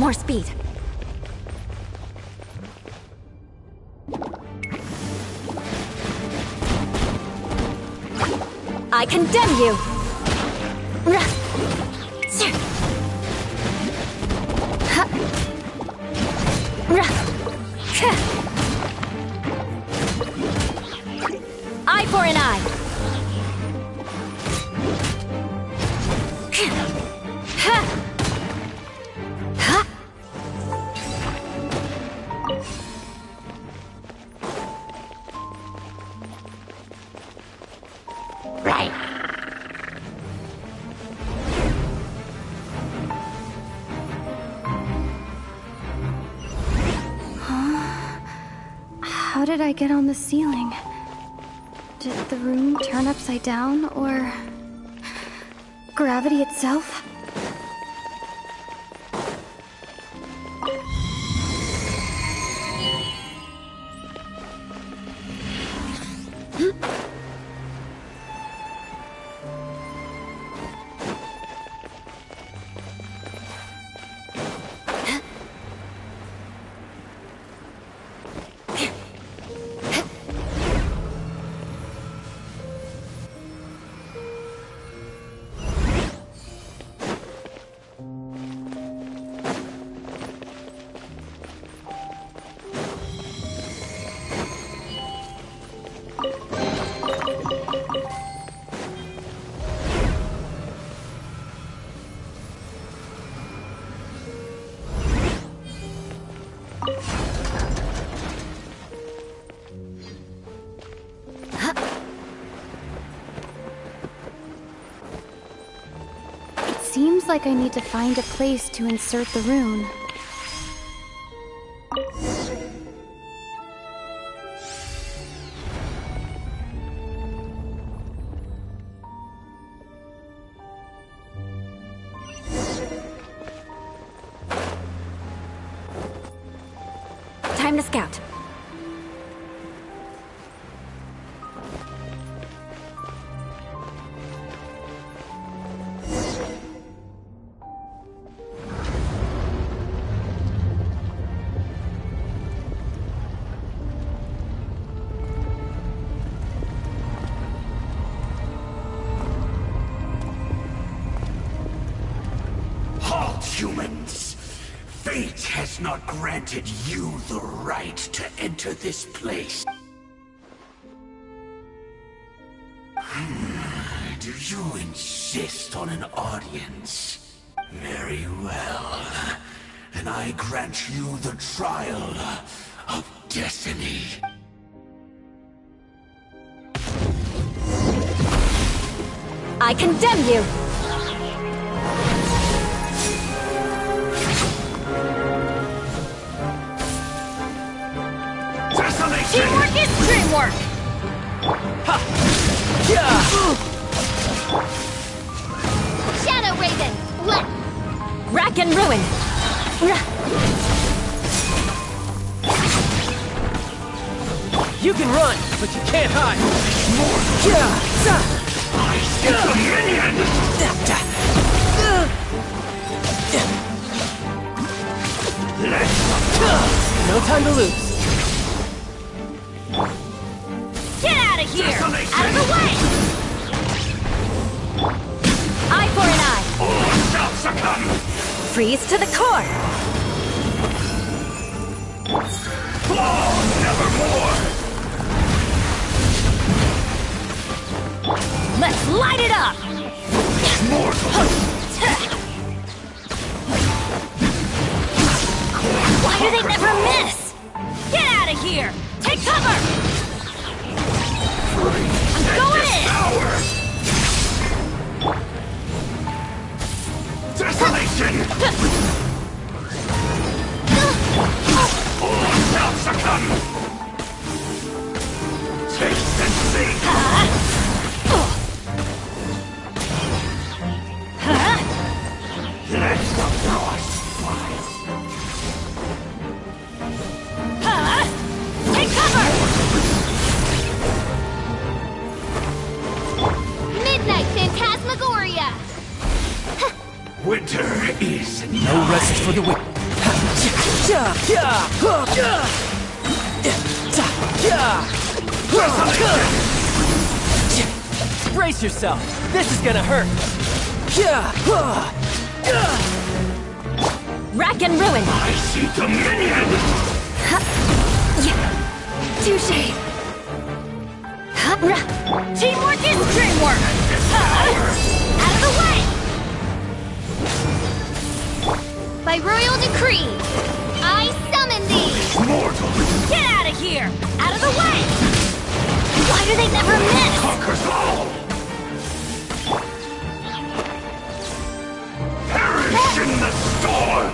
More speed. I condemn you! Eye for an eye! Right. How did I get on the ceiling? Did the room turn upside down, or gravity itself? Seems like I need to find a place to insert the rune. Time to scout. Humans, fate has not granted you the right to enter this place. Do you insist on an audience? Very well. Then I grant you the trial of destiny. I condemn you! Teamwork is dreamwork! Shadow Raven, left! Rack and ruin! You can run, but you can't hide. No time to lose. Get out of here! Out of the way! Eye for an eye! All shall succumb! Freeze to the core! Fall nevermore! Let's light it up! Why do they never miss? Get out of here! Take cover! I'm going in! Desolation! All shall succumb! Taste and see! Let the frost fly! Take cover! Midnight Phantasmagoria! Winter is No rest for the wicked. Brace yourself. This is gonna hurt. Rack and ruin. I see dominion! Touche. Teamwork is dreamwork. Out of the way. By royal decree, I summon thee! Mortal Get out of here. Out of the way. Why do they never miss? conquers all! Perish in the storm!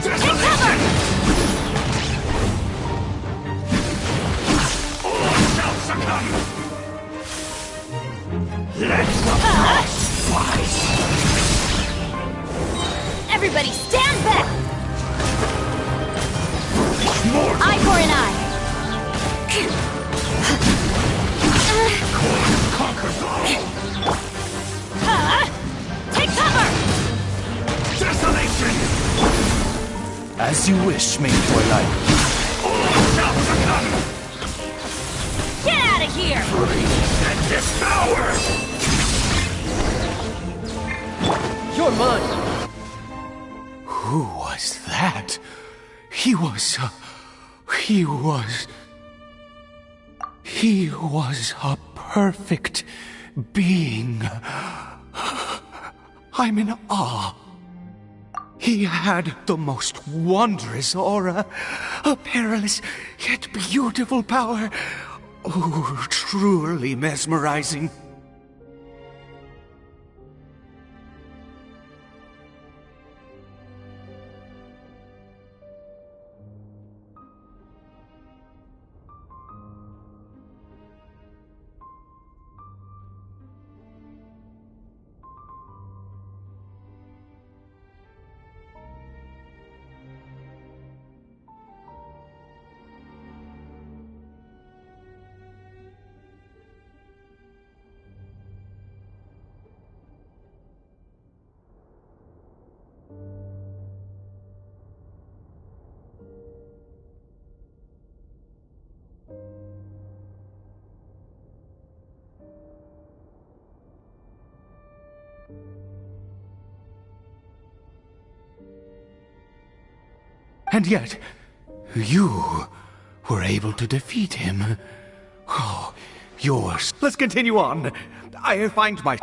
Desolation! All shall succumb! Let the frost fight! Everybody stand back. Mortal Eye for an eye. conquers all! Take cover. Desolation! As you wish, maid Twilight. All shall succumb! Get out of here. Freeze and devour! You're mine. Who was that? He was a perfect being. I'm in awe. He had the most wondrous aura, a perilous yet beautiful power. Oh, truly mesmerizing. And yet, you were able to defeat him. Oh, yours. Let's continue on. I find my...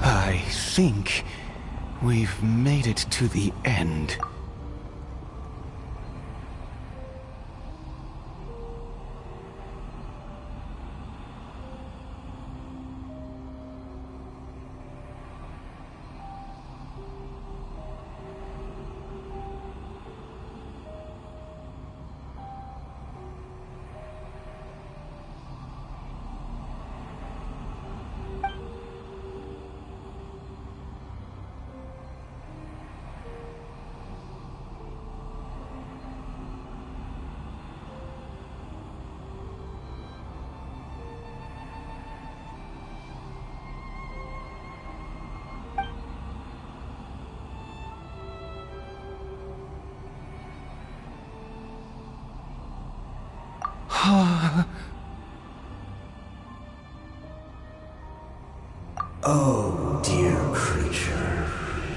I think we've made it to the end. Oh, dear creature,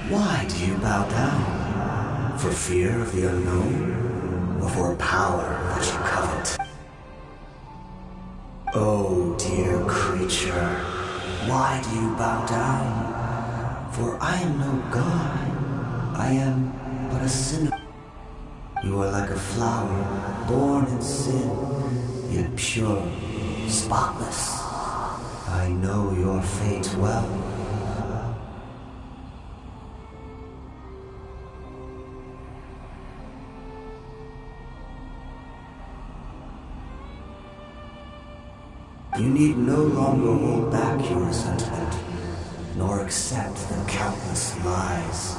why do you bow down? For fear of the unknown? Or for power that you covet? Oh, dear creature, why do you bow down? For I am no god. I am but a sinner. You are like a flower, born in sin, yet pure, spotless. I know your fate well. You need no longer hold back your resentment, nor accept the countless lies.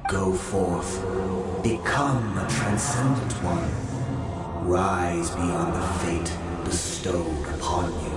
Go forth, become a transcendent one. Rise beyond the fate bestowed upon you.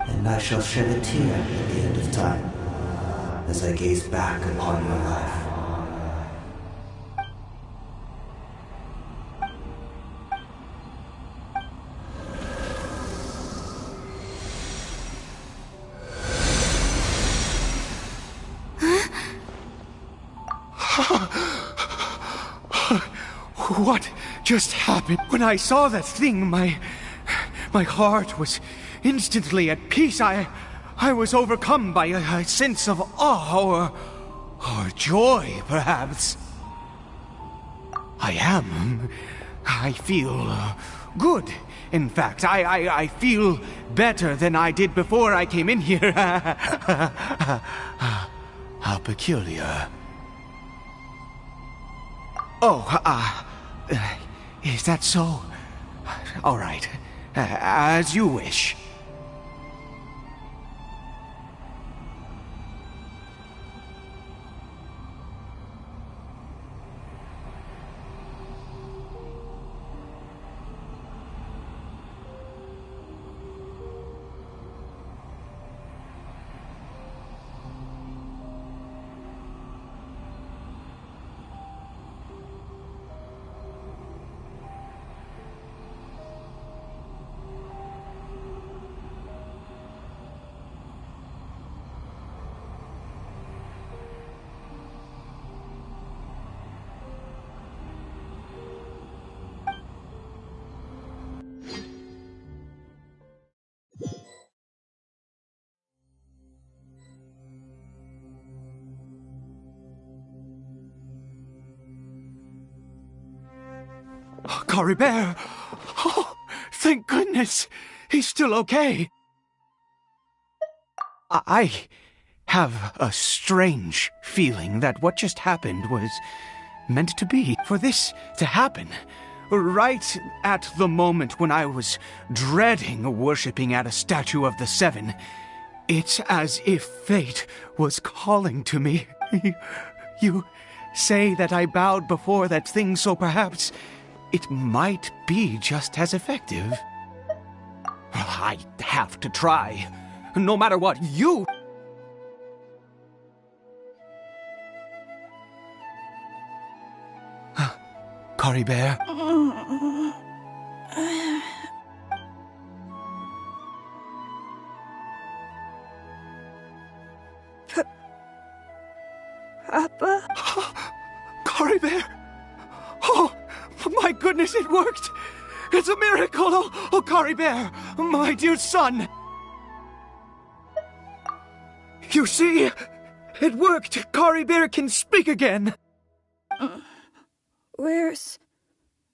And I shall shed a tear at the end of time, as I gaze back upon your life. What just happened? When I saw that thing, my heart was instantly at peace. I was overcome by a sense of awe or joy, perhaps. I feel good. In fact, I feel better than I did before I came in here. How peculiar. Oh, is that so? All right. As you wish. Cory Bear! Oh, thank goodness! He's still okay. I have a strange feeling that what just happened was meant to be. For this to happen, right at the moment when I was dreading worshipping at a statue of the Seven, it's as if fate was calling to me. You say that I bowed before that thing, so perhaps it might be just as effective. I have to try. No matter what, you... Cory Bear? Papa? Cory Bear? Oh, my goodness, it worked! It's a miracle! Oh, Cory Bear, my dear son! You see? It worked! Cory Bear can speak again! Where's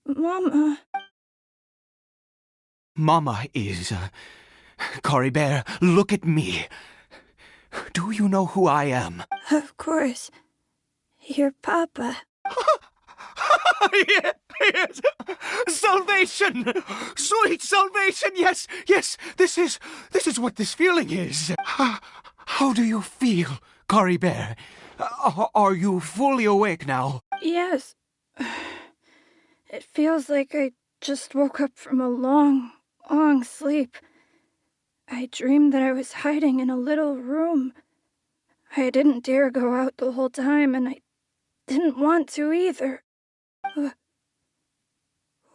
Mama? Mama is... Cory Bear, look at me. Do you know who I am? Of course. Your Papa. Yes! Salvation! Sweet salvation! Yes, yes! This is what this feeling is. How do you feel, Cory Bear? Are you fully awake now? Yes. It feels like I just woke up from a long, long sleep. I dreamed that I was hiding in a little room. I didn't dare go out the whole time, and I didn't want to either.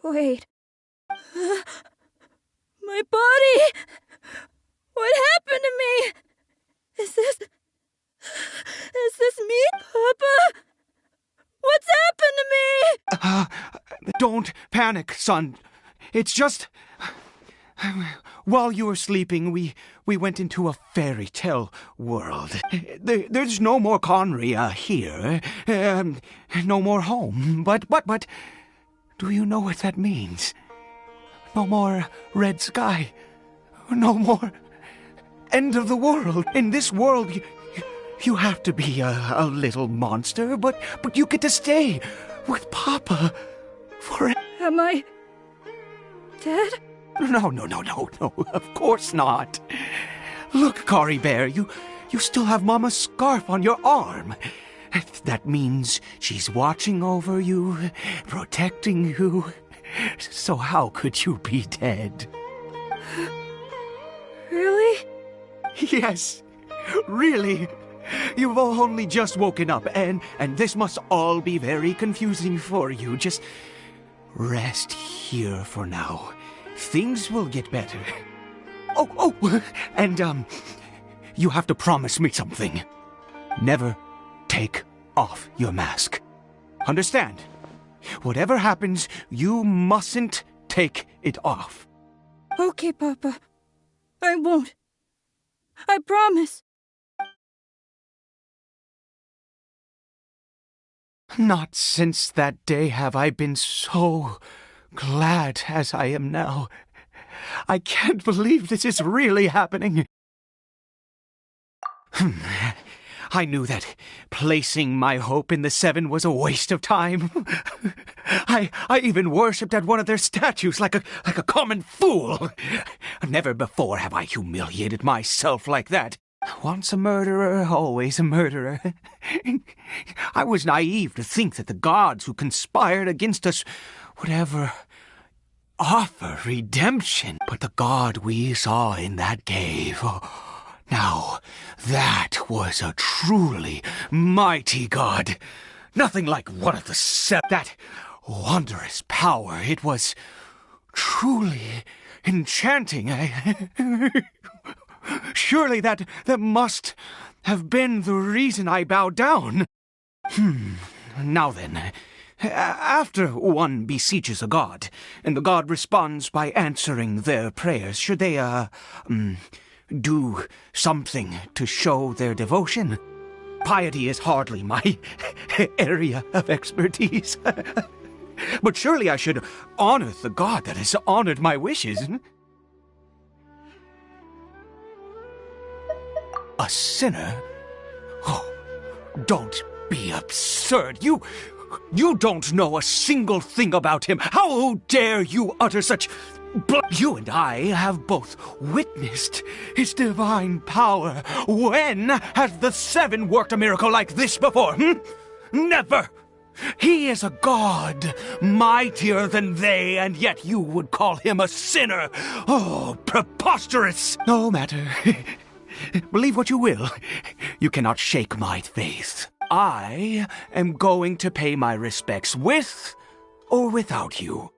Wait. My body! What happened to me? Is this me, Papa? What's happened to me? Don't panic, son. It's just... While you were sleeping, we went into a fairy tale world. There's no more Conry here. No more home. But... Do you know what that means? No more red sky. No more end of the world. In this world, you have to be a little monster, but you get to stay with Papa forever. Am I dead? No, of course not. Look, Cory Bear, you still have Mama's scarf on your arm. That means she's watching over you, protecting you. So how could you be dead? Really? Yes, really. You've only just woken up, and this must all be very confusing for you. Just rest here for now. Things will get better. Oh, and, you have to promise me something. Never take off your mask. Understand? Whatever happens, you mustn't take it off. Okay, Papa. I won't. I promise. Not since that day have I been so glad as I am now. I can't believe this is really happening. I knew that placing my hope in the Seven was a waste of time. I even worshipped at one of their statues like a common fool. Never before have I humiliated myself like that. Once a murderer, always a murderer. I was naive to think that the gods who conspired against us would ever offer redemption. But the God we saw in that cave... Now, that was a truly mighty God. Nothing like one of the Seven. That wondrous power, it was truly enchanting. Surely that must have been the reason I bowed down. Now then, after one beseeches a god, and the god responds by answering their prayers, should they, do something to show their devotion? Piety is hardly my area of expertise. But surely I should honor the god that has honored my wishes. A sinner? Oh, don't be absurd. You don't know a single thing about him. How dare you utter such... You and I have both witnessed his divine power. When has the Seven worked a miracle like this before? Never! He is a god, mightier than they, and yet you would call him a sinner. Oh, preposterous! No matter. Believe what you will. You cannot shake my faith. I am going to pay my respects with or without you.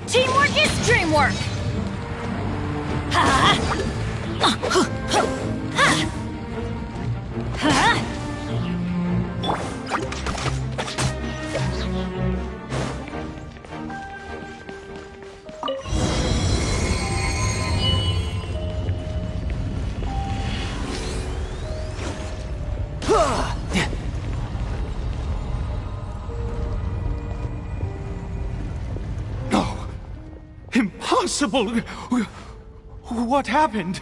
Teamwork is dreamwork! No! Impossible! What happened?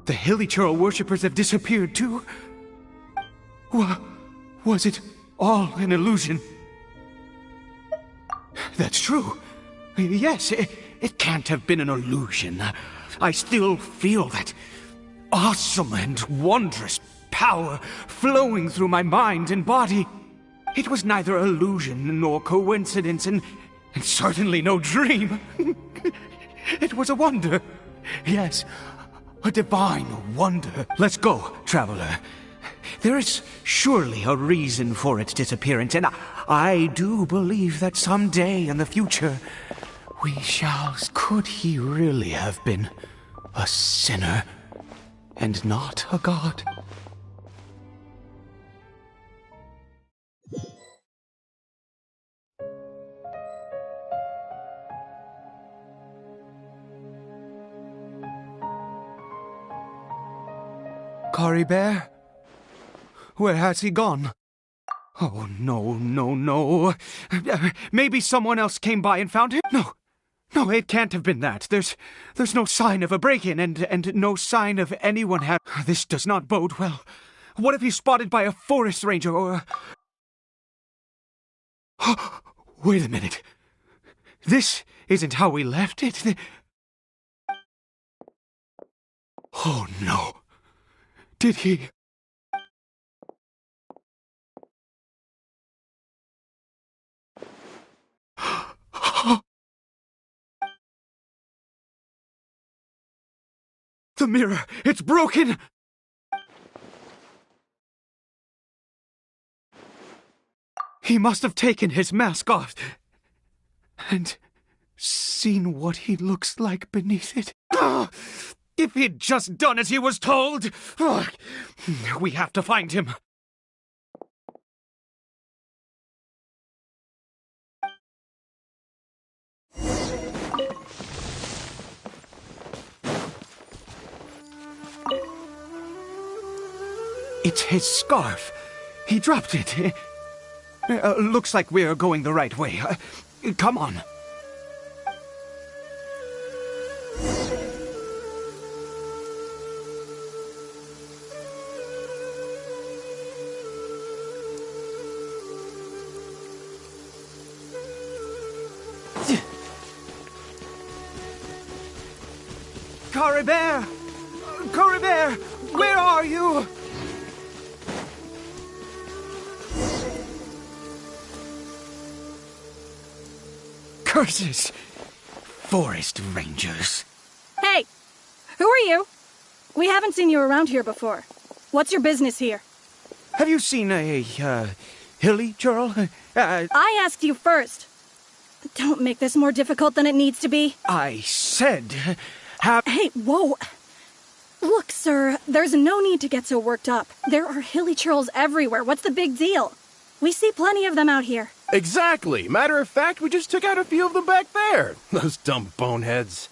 The Hilichurl worshippers have disappeared too? Was it all an illusion? That's true. Yes, it can't have been an illusion. I still feel that awesome and wondrous power flowing through my mind and body. It was neither illusion nor coincidence, and certainly no dream. It was a wonder. Yes, a divine wonder. Let's go, traveler. There is surely a reason for its disappearance, and I do believe that someday in the future, we shall... Could he really have been a sinner and not a god? Kari Bear? Where has he gone? Oh, no. Maybe someone else came by and found him? No, it can't have been that. There's no sign of a break-in and no sign of anyone This does not bode well. What if he's spotted by a forest ranger or Wait a minute. This isn't how we left it. Oh, no. Did he... The mirror! It's broken! He must have taken his mask off and seen what he looks like beneath it. If he'd just done as he was told! We have to find him. It's his scarf. He dropped it. Looks like we're going the right way. Come on. Curry Bear! Curry Bear! Where are you? Curses! Forest Rangers. Hey! Who are you? We haven't seen you around here before. What's your business here? Have you seen a, hilly churl? I asked you first. Don't make this more difficult than it needs to be. I said, Hey, whoa! Look, sir, there's no need to get so worked up. There are hilly churls everywhere. What's the big deal? We see plenty of them out here. Exactly. Matter of fact, we just took out a few of them back there. Those dumb boneheads.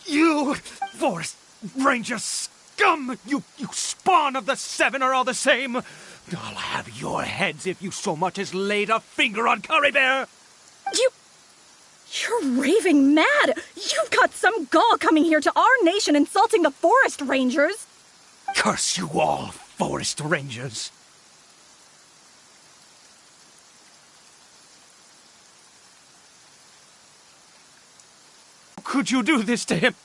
You Forest Ranger scum! You spawn of the Seven are all the same! I'll have your heads if you so much as laid a finger on Curry Bear! You're raving mad! You've got some gall coming here to our nation insulting the Forest Rangers! Curse you all, Forest Rangers! Could you do this to him?